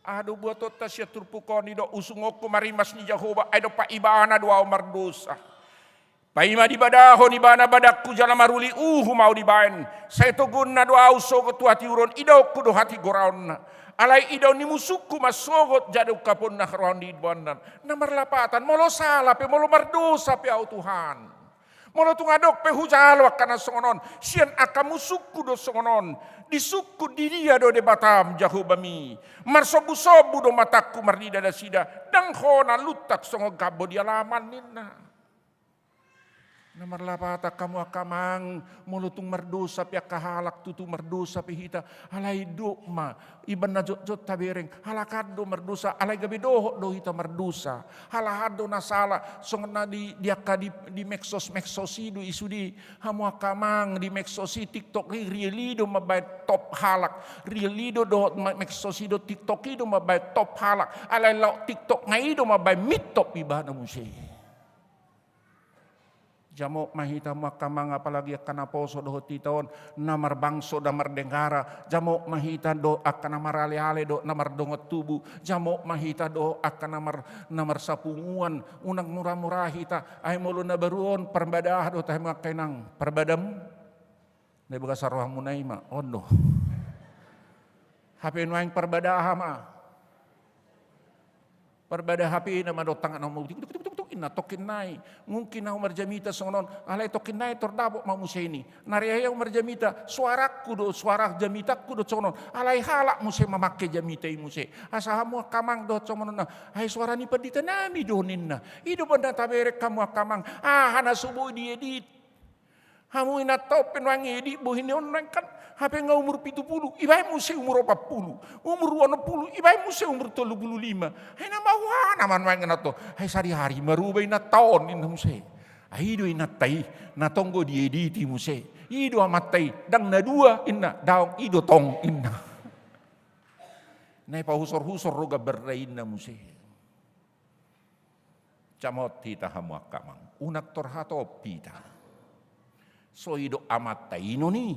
Ado buat totas ya turpukoni do usungoko marimas ni Jehovah ado pa ibana doa mardosa. Pa ima di badahon ibana badakku jala maruli mau dibaen. Saya togun na doa usogot hati uron idau kudo hati goraon na. Alai idau ni musuku masogot jadu kapon na karon di idbanan. Na marlapatan molo salah pe molo mardosa pe au Tuhan. Molo tungadok pe hujalo kana songonon, sian akamusuku do songonon, disuku di dia do de batam Jahobami, marsobu-sobu do mataku mardida da sida, dang hona lutak songo gabo di alaman ninna. Namar lapata kamu akamang mulutung merdosa pia kahalak tutu merdosa pihita alai dokma iban na jot tabereng halakado merdosa alai gabi doho do hita merdosa halahado na sala songna di diaka di mexosido isudi hamu akamang di mexosi TikTok rielido mabay top halak rielido do mexosido TikTok ido mabay top halak alai law TikTok ngaido mabay mitop ibana musyi. Jamok mahita makamang apalagi akan aposo do titon namar bangso damar dengara jamok mahita do akan namar ale-ale do namar dongot tubuh jamok mahita do akan namar sapunguan unang murah-murah hita ay mulu na baruon perbadah do tah makenang perbadam ne baga sarwah munaima ono HP nuang perbada hama. Perbada HP na madotang na mo tuk ina tokin nai. Mungkin na marjamita sonon alay tokin nai tordabo mamuseni. Nariaya marjamita suaraku do suara jamita ku do sonon. Alay halak muse mamake jamita muse. Asahamu kamang do sonon na. Ay suara ni padita nami donin na. Ido banda taberek kamu kamang. Hana subuh diedit. Hamu ina top penwangi di bohine onang kan HP nga umur 70, ibay mo siya umur 40, umur 20, ibay mo siya umur 35. Ay namawa naman mga na to. Ay sari-hari marubay na taon ina mo siya. Ay do inatay, natonggo di editi mo siya. Ido amatay, dang na dua ina, daong ido tong ina. Nay pahusor-husor roga berdain na mo siya. Camot tita hamuak kamang, unak torhato pita. So ido amatay ino ni.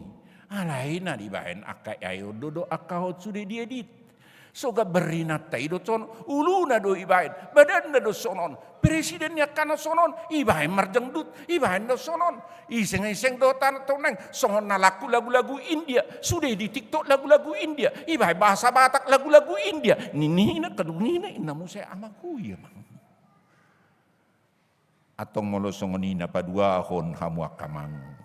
Alay na di bahen akay ayo dodo akahot sudah diedit. So gaberi na tayo do son ulu na do ibahen badan na do sonon presidennya kana sonon ibahen marjang dut ibahen do sonon iseng-iseng do tan toneng sonon na lagu-lagu India sudah di TikTok lagu-lagu India ibahen bahasa Batak lagu-lagu India nini na kadunina inamu saya amaku ya mang atong molosongonina padua hon hamuak kamang.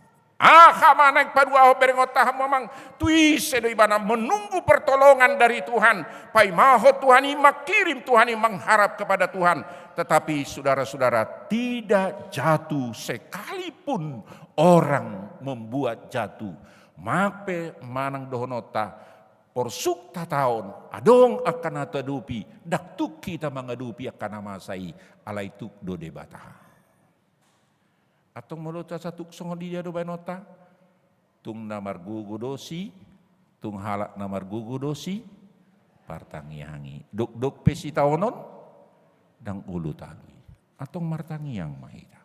Kamanang padua ho berengota hamamang tuis edo ibana menunggu pertolongan dari Tuhan. Pai maho Tuhan makirim Tuhan mengharap kepada Tuhan. Tetapi saudara-saudara tidak jatuh sekalipun orang membuat jatuh. Mape manang dohonota porsuk tahun adong akan atadupi daktuk kita mengadupi akan amasai alai tuk do debata. Atong mulota sa tuksong dia do banota tung namar gugudosi tung halak namar gugudosi partangiangi duk pesi taonon dang ulu talui atong martangiang mahida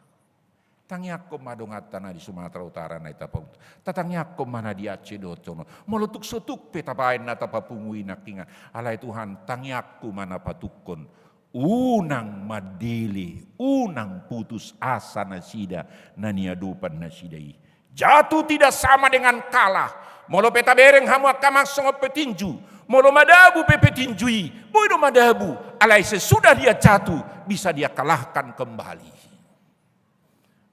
tangyak ko madongatan di Sumatera Utara na itapong tatangyak ko mana di Aceh do cono molutuk sotuk petapain na tapapungui nakinga alay Tuhan tangyak ko mana patukon unang madili, unang putus asa na sida na niadupan na sidai. Jatuh tidak sama dengan kalah. Molo peta bereng hamu kamang songo petinju. Molo madabu pepetinjui. Boido madabu. Alai sesudah dia jatuh, bisa dia kalahkan kembali.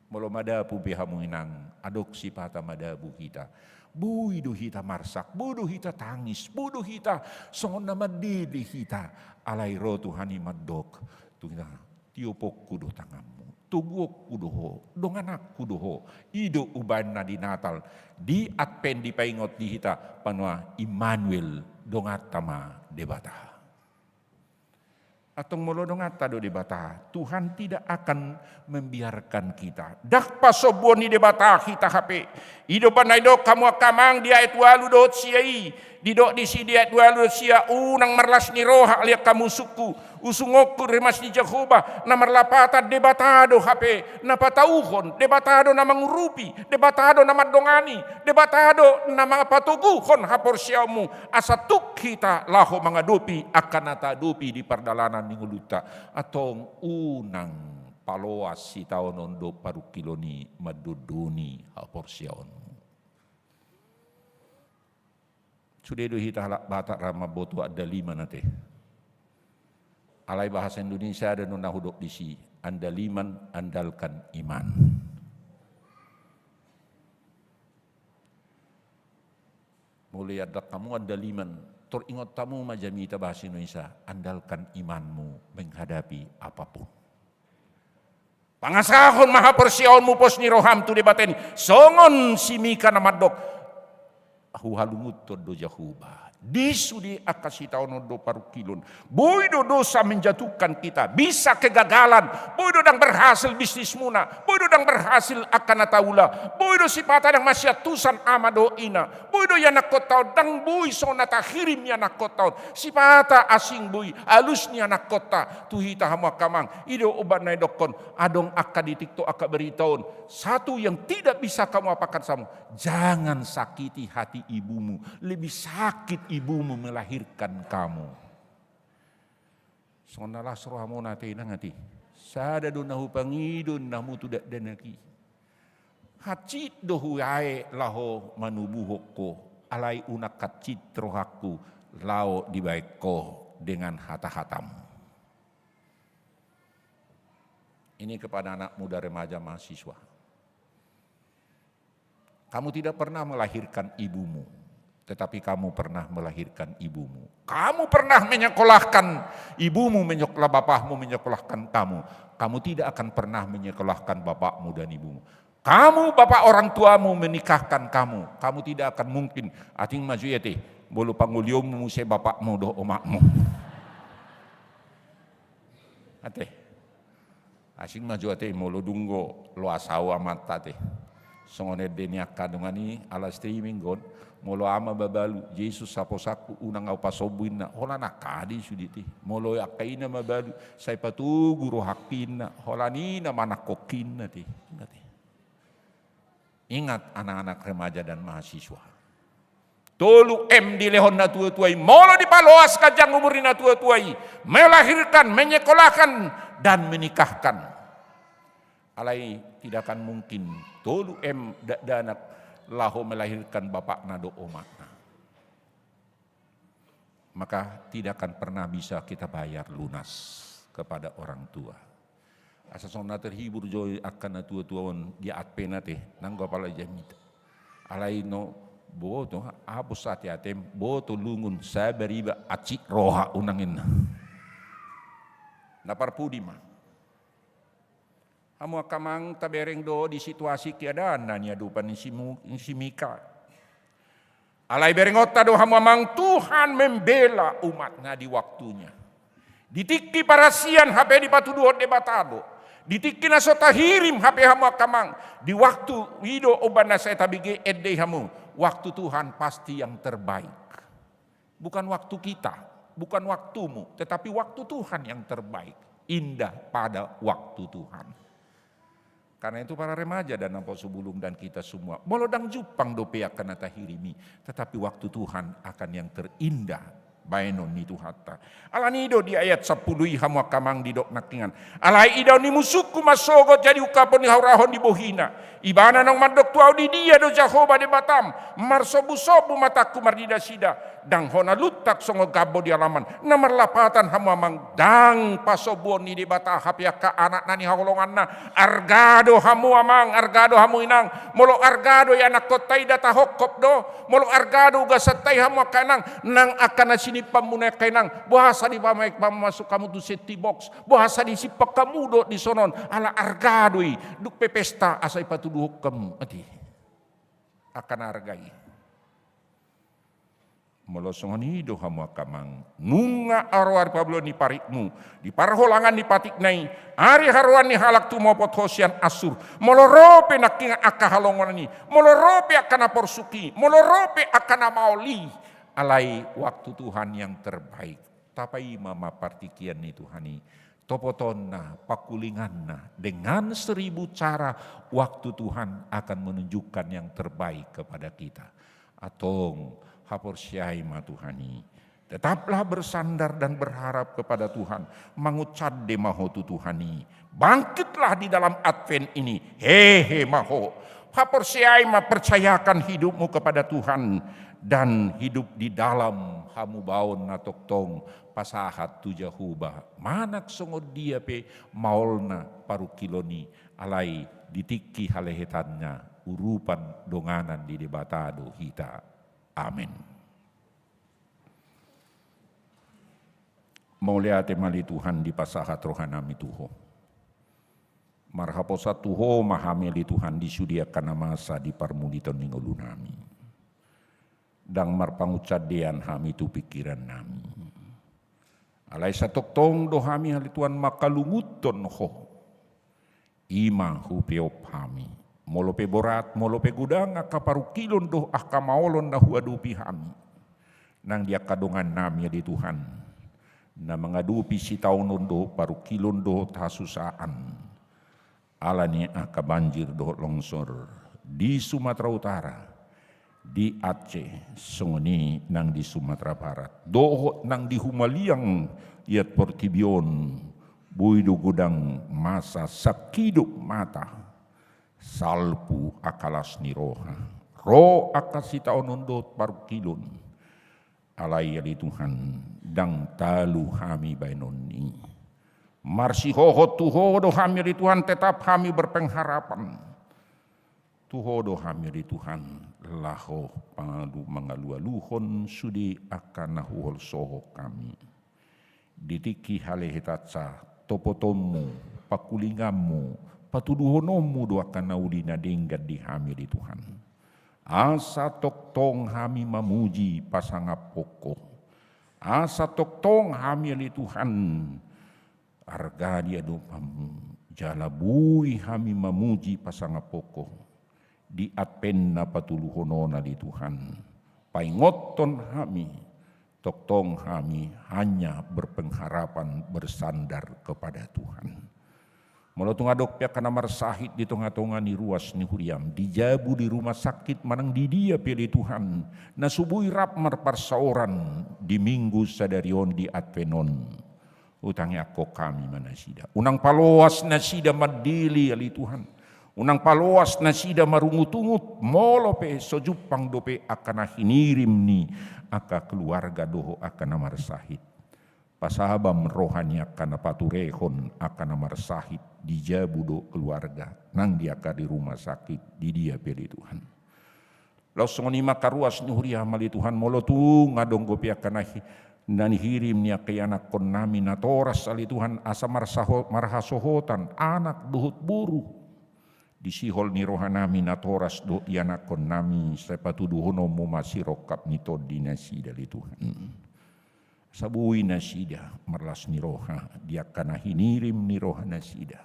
Molo madabu behamu inang adopsi pata madabu kita. Buido hita marsak, budo hita tangis, budo hita songon na madili hita. Alay ro Tuhani madok, tungina tiupok kudo tangamu, tugok kudoho, donganak kudoho, ido uban na di Natal, di Advent di paingot di hita, panwa Immanuel dongatama debata. Atong molo dongata do debata, Tuhan tidak akan membiarkan kita. Dak pasoboni debata kita HP. Ido panaido kamu kamang dia itu alu dot siai. Didok di sini dia itu alu sia unang marlas ni roha lihat kamu suku. Usungoku remas ni Jehovah na marlapata debatado HP. Na patauhon debatado na mangurupi, debatado na madongani, debatado na mga patuguhon hapor siamu. Asatuk kita laho mangadupi akan natadupi di perdalanan minguluta atong unang paloas si taonon do parukiloni maduduni haporsiaon. Sudah do hita halak batak rama botu ada 5 nate. Alai bahasa Indonesia ada nuna hudok disi andaliman andalkan iman. Mulai ada kamu andaliman teringat tamu majamita bahasa Indonesia andalkan imanmu menghadapi apapun. Pangasahon maha persiaonmu pos ni roham tu debateni songon simika namadok huhalungut do jahuba. Disudi akasita ono do parukilun. Boido dosa menjatuhkan kita. Bisa kegagalan. Boido dang berhasil bisnis muna. Boido dang berhasil akan ataula. Boido sipata dang masyatusan amado ina. Boido ya nakotau dang bui sonata hirim ya nakotau. Sipata asing bui alusnya nakota. Tuhita hamu kamang. Ido obat na dokon. Adong akka di TikTok akka beritaun. Satu yang tidak bisa kamu apakan sama. Jangan sakiti hati ibumu. Lebih sakit ibumu melahirkan kamu. Sonalah surahamu nate nangati. Sada donahu pangidun namu tidak denaki. Hacit dohu yae laho manubuhoko. Alai unak kacit rohaku. lau di baikko dengan hata-hatamu. Ini kepada anak muda, remaja, mahasiswa. Kamu tidak pernah melahirkan ibumu, tetapi kamu pernah melahirkan ibumu. Kamu pernah menyekolahkan ibumu, menyekolah bapakmu, menyekolahkan kamu. Kamu tidak akan pernah menyekolahkan bapakmu dan ibumu. Kamu, bapak orang tuamu menikahkan kamu. Kamu tidak akan mungkin ating maju yete bolu panguliomu se bapakmu do omakmu. Ate. Asing maju ate molo dunggo lo asawa mata te. Songone denia kadungani ala streaming gon molo ama babalu Yesus saposaku unang au pasobuina hola nakadi suditi molo akaina mabalu sai patu guru hakina holani na manakokin ti. Ingat anak-anak remaja dan mahasiswa. Tolu di lehon na tua-tuai, molo di paloas kajang umurin na tua-tuai, melahirkan, menyekolahkan, dan menikahkan. Alai tidak akan mungkin tolu danak laho melahirkan bapak nado omakna. Maka tidak akan pernah bisa kita bayar lunas kepada orang tua. Asa sona terhibur joy akan tua-tuaon dia atpena teh nanggo pala jamita. Alai no boto abos ati atem boto lungun sabariba aci roha unangin. Naparpudi ma. Hamu akamang tabereng do di situasi keadaan nanya dupan si Mika. Alai berengota do hamu amang Tuhan membela umatnya di waktunya. Ditiki parasian HP di batu duot debatado. Ditiki nasota hirim HP hamu akamang. Di waktu wido obana saya tabige edde hamu. Waktu Tuhan pasti yang terbaik. Bukan waktu kita, bukan waktumu, tetapi waktu Tuhan yang terbaik. Indah pada waktu Tuhan. Karena itu para remaja dan nampau subulung dan kita semua. Molodang jupang dope akan hirimi. Tetapi waktu Tuhan akan yang terindah. Baenon itu hatta. Alanido di ayat 10 hamu kamang di dok nakingan. Alai idau ni musuku masogot jadi ukapon ni haurahon di bohina. Ibana nang mandok tuau di dia do Jahoba de Batam. Marsobu-sobu mataku mardida sida. Dang hona lutak songo gabo di alaman. Namar lapatan hamu amang dang pasobon ni di bata hapia ka anak nani haulongan na. Argado hamu amang, argado hamu inang. Molo argado ya anak kotai data hokop do. Molo argado gasatai hamu kanang nang akan sini pamunay kainang bahasa di pamaik pamasuk kamu tu safety box bahasa di sipak kamu do di sonon ala argadoi duk pepesta asai patuduh kamu ati akan argai molosongan hido hamu akamang nunga arwar pablo ni parikmu di parholangan di patik nai ari haruan ni halak tu mopot hosian asur molorope nakinga akahalongon ni molorope akan aporsuki molorope akan amaoli alai waktu Tuhan yang terbaik. Tapai mama partikian ni Tuhani. Topotonna, pakulinganna. Dengan 1000 cara waktu Tuhan akan menunjukkan yang terbaik kepada kita. Atong hapor syai ma Tuhani. Tetaplah bersandar dan berharap kepada Tuhan. Mangucad de maho tu Tuhani. Bangkitlah di dalam Advent ini. Hehe maho. Hapor syai ma percayakan hidupmu kepada Tuhan. Dan hidup di dalam hamu baon natok tong pasahat tu Jahuba manak songod dia pe maolna paru kiloni alai ditiki halehetannya urupan donganan di debatado hita. Amin. Mauliate mali Tuhan di pasahat rohanami Tuho. Marhaposat Tuho mahamili Tuhan disudiakan masa di parmuliton ningolunami. Dang marpangucadean hami tu pikiran nami. Alai satok tong do hami halituan makalunguton ho. Ima hupeop hami. Molope borat, molope gudang akaparu kilon do akamaolon na huadupi hami. Nang dia kadongan nami di Tuhan. Na mengadupi si taunon do paru kilon do tasusaan. Alani akabanjir do longsor di Sumatera Utara. Di Aceh, songoni nang di Sumatera Barat, dohot nang di Humaliang, iat Portibion, buidu gudang masa sakiduk mata, salpu akalas ni roha, ro akasita onondot paru kilon, alai ali Tuhan dang talu kami bainoni. Marsi hoho tuhodo kami ali Tuhan tetap kami berpengharapan. Tuhodo kami ali Tuhan laho pangadu mangalualuhon sudi akan nahuhol soho kami. Ditiki halehitatsa topotomu pakulingamu patuduhonomu doakan naudina denggad di kami ali Tuhan. Asa toktong kami mamuji pasangap pokok. Asa toktong kami ali Tuhan. Arga dia dopamu. Jalabui kami mamuji pasangap pokok. Di atpen na patuluhonon ali Tuhan. Paingoton kami. Toktong kami hanya berpengharapan bersandar kepada Tuhan. Mula tungadok pia kana marsahit di tonga-tonga ni ruas ni huriam. Dijabu di rumah sakit manang di dia pilih Tuhan. Nasubui rap marparsaoran di minggu sadarion di advenon. Utangnya ko kami manasida. Unang paloas nasida madili ali Tuhan. Unang paloas nasida marungut-ungut. Molope sojupang dope akan hinirim ni aka keluarga doho akan marsahit. Pasabam rohani akan paturehon akan marsahit dijabu do keluarga nang dia di rumah sakit di dia pilih Tuhan. Langsung ni makaruas ni huria mali Tuhan molotu ngadong gopi akan dan hirim ni anak kon nami natoras ali Tuhan asa marhasohotan anak duhut buru disihol ni rohanami natoras do anak kon nami sepatuduhono mo masirokap ni todinasi dari Tuhan. Sabui nasida merlas ni roha dia kana hinirim ni roha nasida.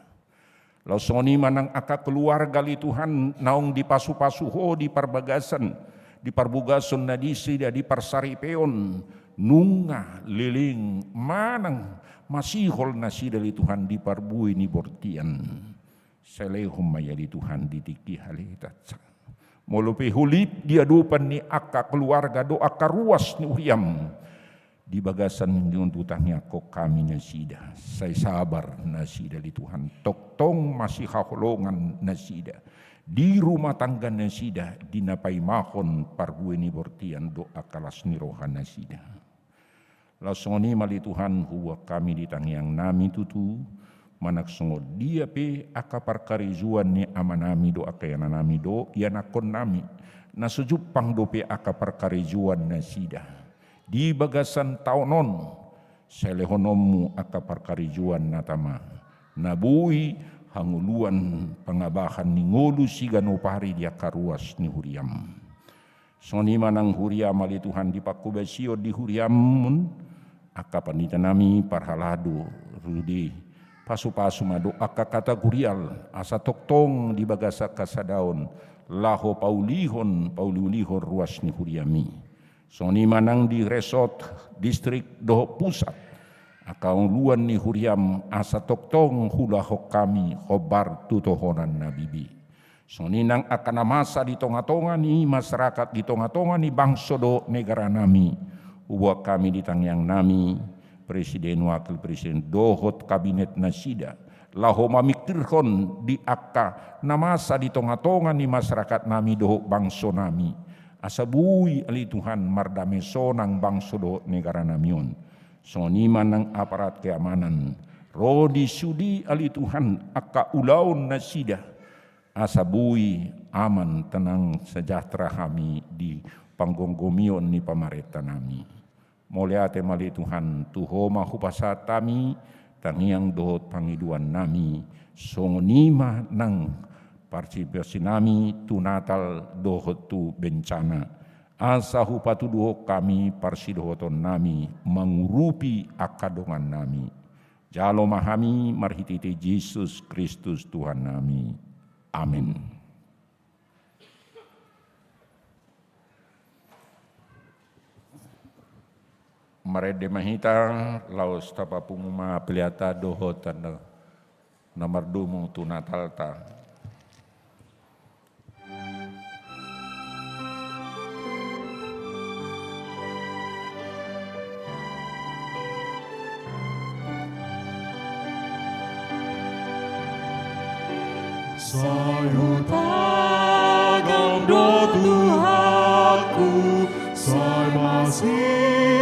Lausoni manang aka keluarga li Tuhan naung di pasu-pasuho di parbagasan di parbugason nadisida di parsaripeon nunga liling manang masihol nasida li Tuhan di parbui ni bortian selehum maya li Tuhan di tiki halitatsa. Molupe hulit dia dupan ni aka keluarga do aka ruas ni uyam. Di bagasan diuntutangnya kok kami nasida. Saya sabar nasida di Tuhan. Toktong masih haholongan nasida. Di rumah tangga nasida. Dinapai mahon parbueni bortian doa kalas nirohan nasida. Lasoni mali Tuhan huwa kami ditangyang nami tutu. Manak sungod dia pe aka parkarizuan ni amanami doa kayana nami do. Yanakon nami. Nasujupang do pe aka parkarizuan nasida. Di bagasan taunon selehonomu aka parkarijuan natama nabui hanguluan pangabahan ni ngolu sigano pari dia karuas ni huriam soni manang huriam ali Tuhan di pakubasio di huriamun aka panita nami parhalado rudi pasu-pasu mado aka kategorial asa toktong di bagasa kasadaon laho paulihon ruas ni huriami. Soni manang di resort distrik doho pusat. Akau luan ni huriam asa toktong hula hok kami khobar tutohonan nabibi. Soni nang akan masa di tonga-tonga ni masyarakat di tonga-tonga ni bangsa do negara nami. Uwa kami di tangyang nami presiden wakil presiden dohot kabinet nasida. Laho mamikirhon di akka namasa di tonga-tonga ni masyarakat nami doho bangsa nami. Asabui ali Tuhan mardame sonang bangsodo negara namion. Soniman ng aparat keamanan. Rodi sudi ali Tuhan aka ulaun nasida. Asabui aman tenang sejahtera kami di panggonggomion ni pamareta nami. Moliate mali Tuhan tuho mahupasa tami tangiang dohot pangiduan nami. Songonima nang partisipasi nami tu natal dohot tu bencana. Asa hupatu doho kami parsidohoton nami mengurupi akadongan nami. Jalo mahami marhititi Yesus Kristus Tuhan nami. Amin. Marede mahita laos tapapunguma peliata dohot tanda nomor dumu tu natal ta. Sayo tagang do Tuhanku, say masih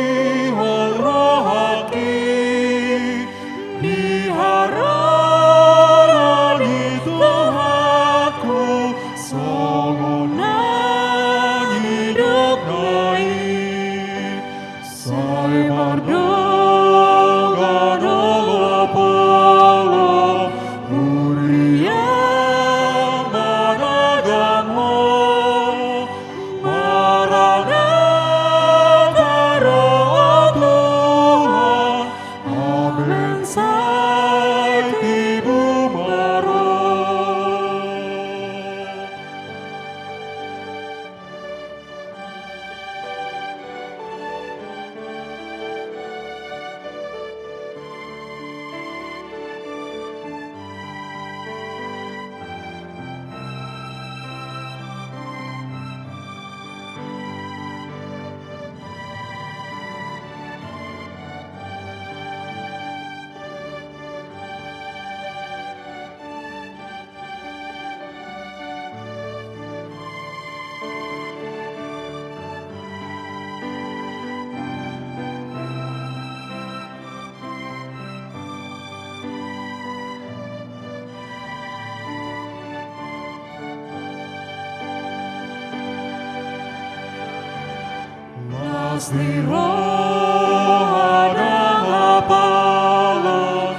pasti roh ada hapalan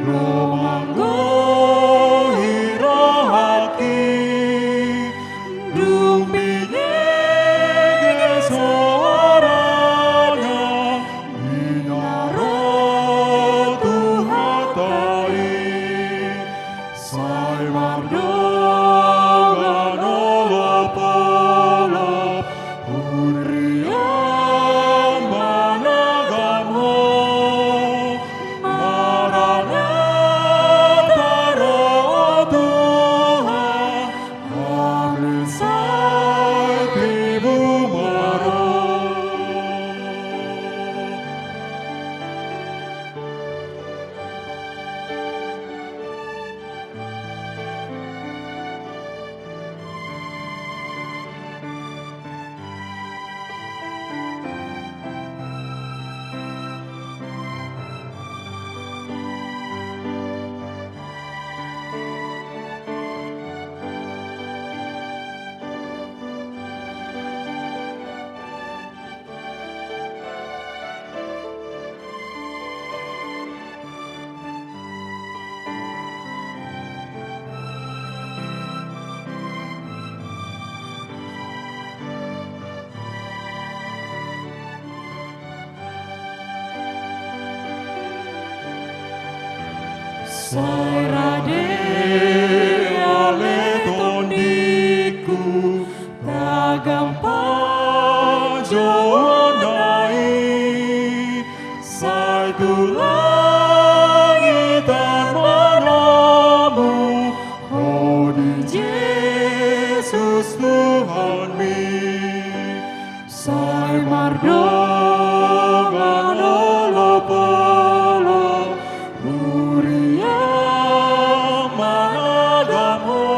romanggo hirohaki dumpingi suaranya minaro tuhatai sai mardongan olopolop Uriam managamo Maranatha roh Tuhan Amin sai tibu maro Sai rade ale tondiku tagampa jonai sai tulangi dan manamu oh di Yesus Tuhan mi sai mardongan olopolo Uriam managamo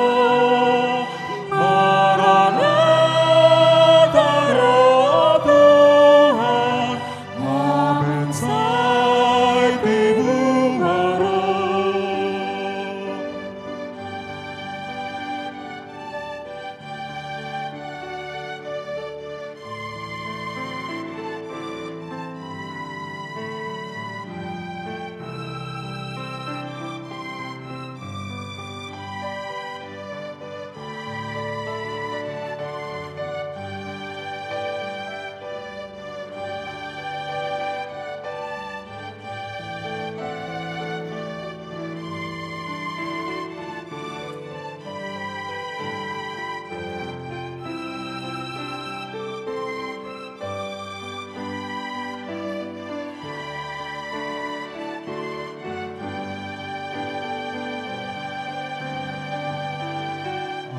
Maranatha roh Tuhan Amin sai tibu maro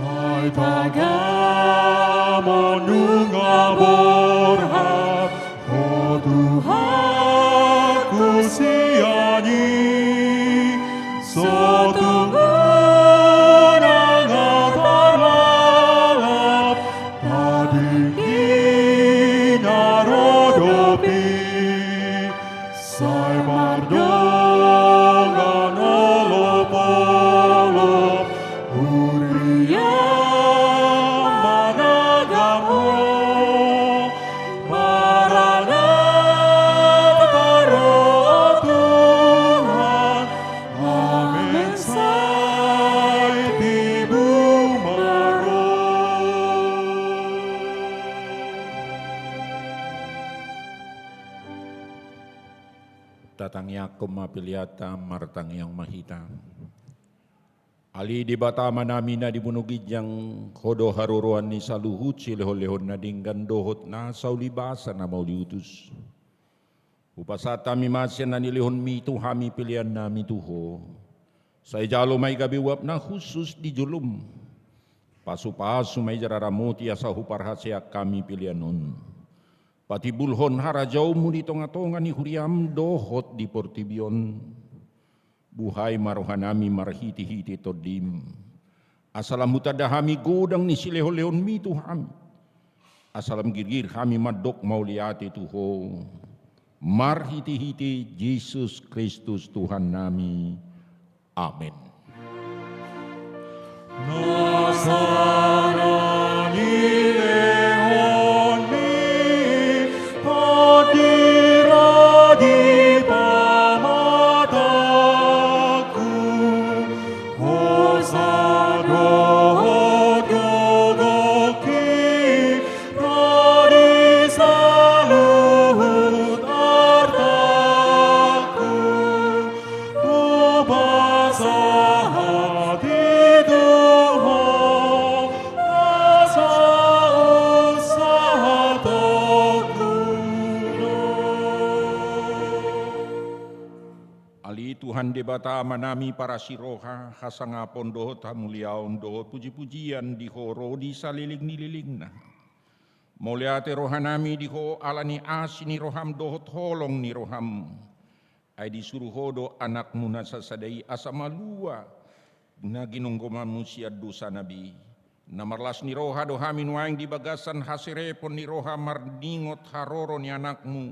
Ai tagamon borha O Tuhan ku siani Sotungun angat harap Tadingin narodopi Sai mardongan olopolop Uriam managamo Maranatha roh Tuhan Amin sai tibu maro Tatang yakum mapiliata martang yang mahita. Ali di bata manamina di bunugijang kodo haruruan ni saluhut silehon-lehon na dinggan dohot na saulibasa na mauliutus. Upasata mi masyan na nilihon mi tuhami pilihan nami tuho. Sa ijalo may gabiwap na khusus di julum. Pasu-pasu may jararamuti asa huparhasya kami pilihan nun. Pati bulhon harajaw mo di tonga-tonga ni huriam dohot di portibion. Buhay marohanami marhiti-hiti todim. Asalam hutadahami godang ni silehon-lehon mi tuhami. Asalam girgir kami madok mauliati tuho. Marhiti-hiti Yesus Kristus Tuhan nami. Amin. Nasarani lehon mi Ali Tuhan debata manami para siroha hasangapon dohot hamuliaon dohot puji-pujian di horo di saliling-nililing na. Moliate rohanami di ho alani asini roham dohot holong ni roham. Ay disuruh hodo anakmu nasasadai asamalua na ginunggo manusia dosa nabi. Namarlas ni roha dohamin waing di bagasan hasirepon ni roha marningot haroro ni anakmu.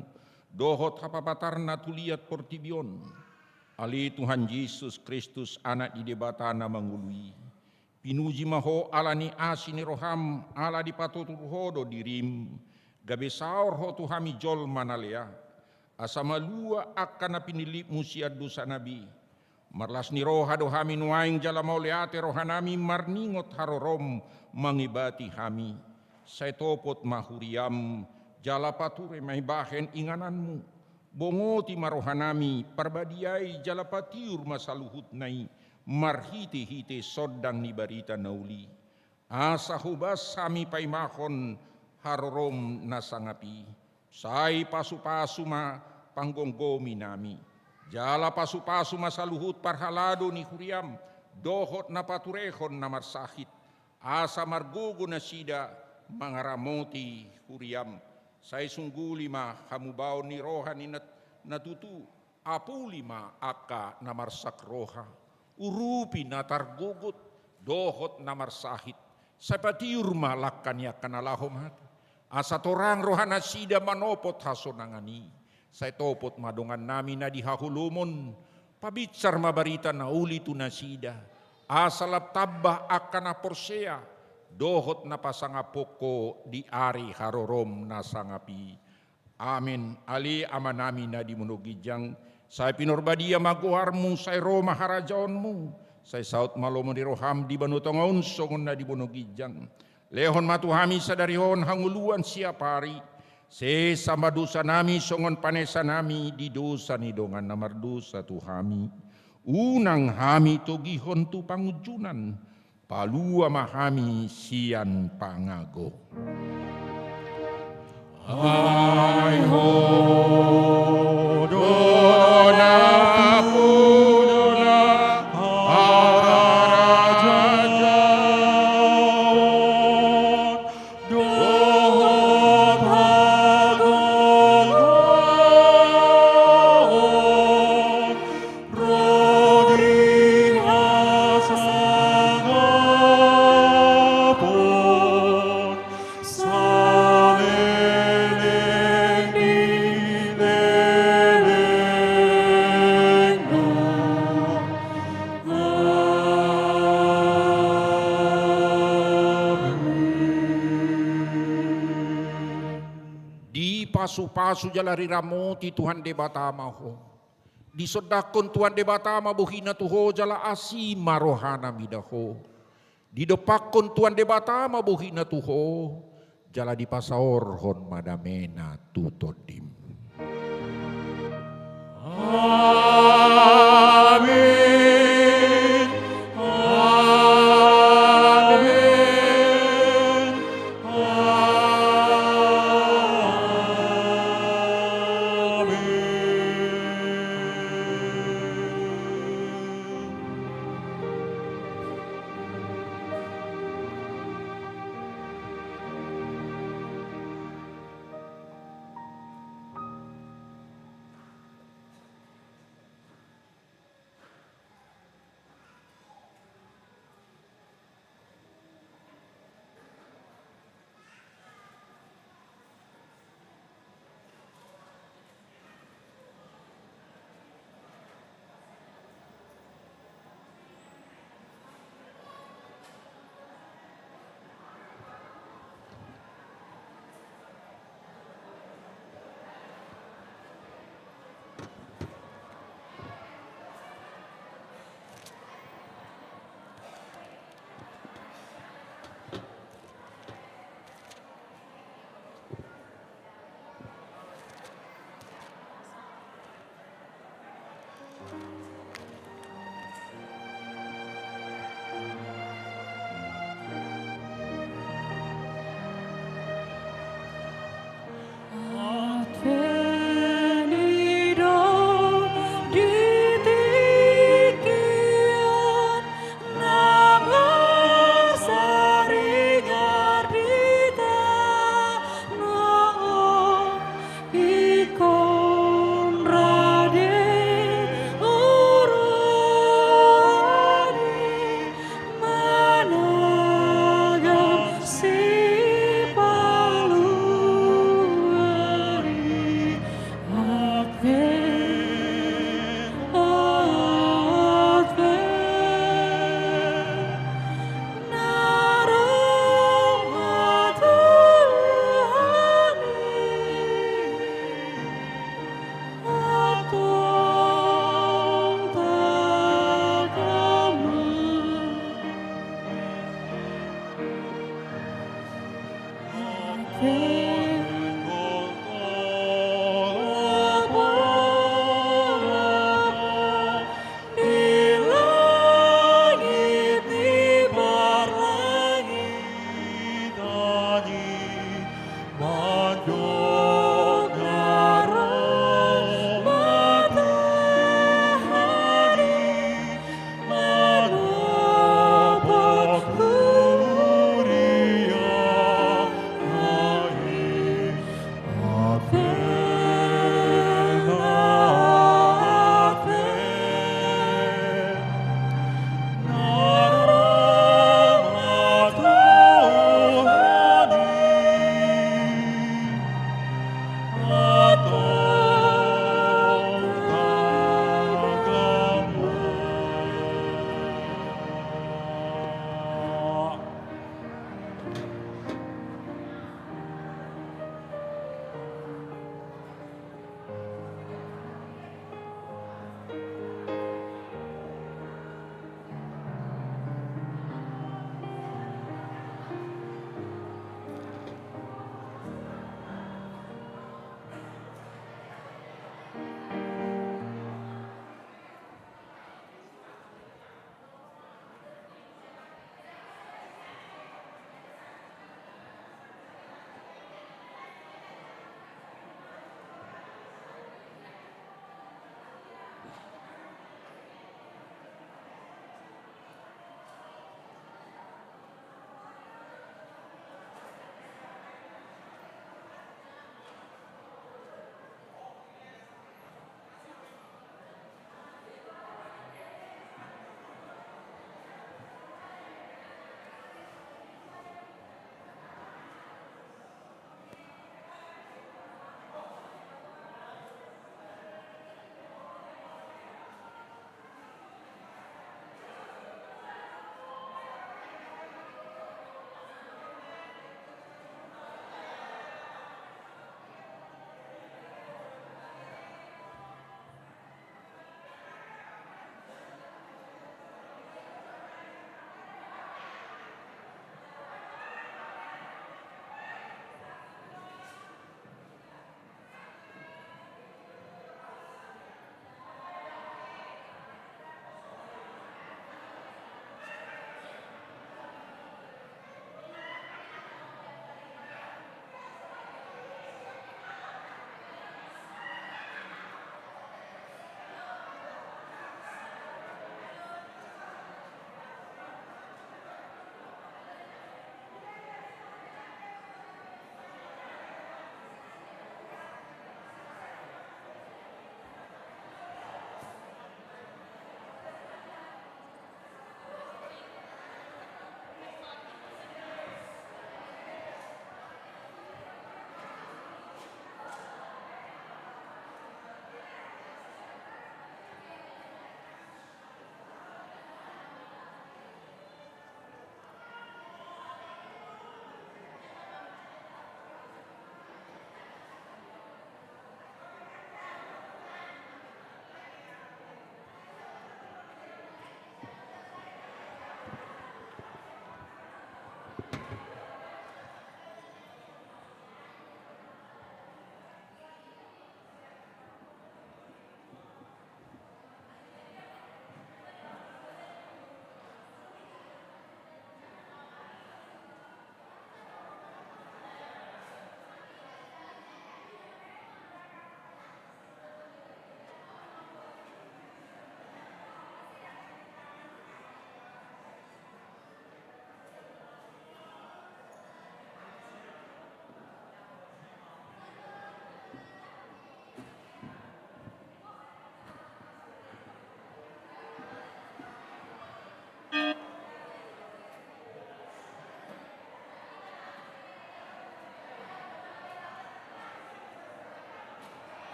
Dohot hapapatarna tuliat portibion. Ali Tuhan Yesus Kristus anak di debatana mangului. Pinuji maho ala ni asini roham ala di patutur hodo dirim. Gabe saor ho tuhami jol manalea. Asamalua akan pinilip musia dosa nabi. Marlas ni roha dohami nuaing jala mauleate rohanami marningot harorom mangibati hami. Saya topot mahuriam jala pature maibahen ingananmu. Bongoti marohanami parbadiai jalapatiur masaluhut nai marhiti-hiti sodang ni barita nauli. Asa hubas sami paimahon harorom nasangapi. Sai pasu-pasu ma panggonggomi nami. Jala pasu-pasu masaluhut parhalado ni huriam. Dohot na paturehon na marsahit. Asa margugo na sida mangaramoti huriam. Saya sungguh lima hamubao ni roha ni natutu apu lima aka namarsak roha urupi natargugut dohot namarsahit sapatiur malakan ya kanalahomat asa torang roha nasida manopot hasonangani saya topot madongan nami na dihahulumon pabitsar mabarita na uli tu nasida asalap tabah akan aporsea dohot na pasangapoko di ari harorom na sangapi. Amin. Ali amanami na di munugijang. Saya pinorbadia maguharmu, saya roma harajaonmu. Saya saut malomo di roham di banutongon songon na di munugijang. Lehon matuhami sadarihon hanguluan siapari. Se sama dosa nami songon panesa nami di dosa ni dongan namardosa tuhami. Unang hami togihon tu pangujunan. Palua mahami sian pangago. Ay ho dona pudona harajaon dohot hagogon roding hasangapon saleleng nileleng Di pasu-pasu jalari ramoti Tuhan debatama ho. Di sodakon Tuhan debatama buhina tuho jala asima rohana midaho. Di depakon Tuhan debatama buhina tuho jala di pasaor hon madamena tutodim. Amen.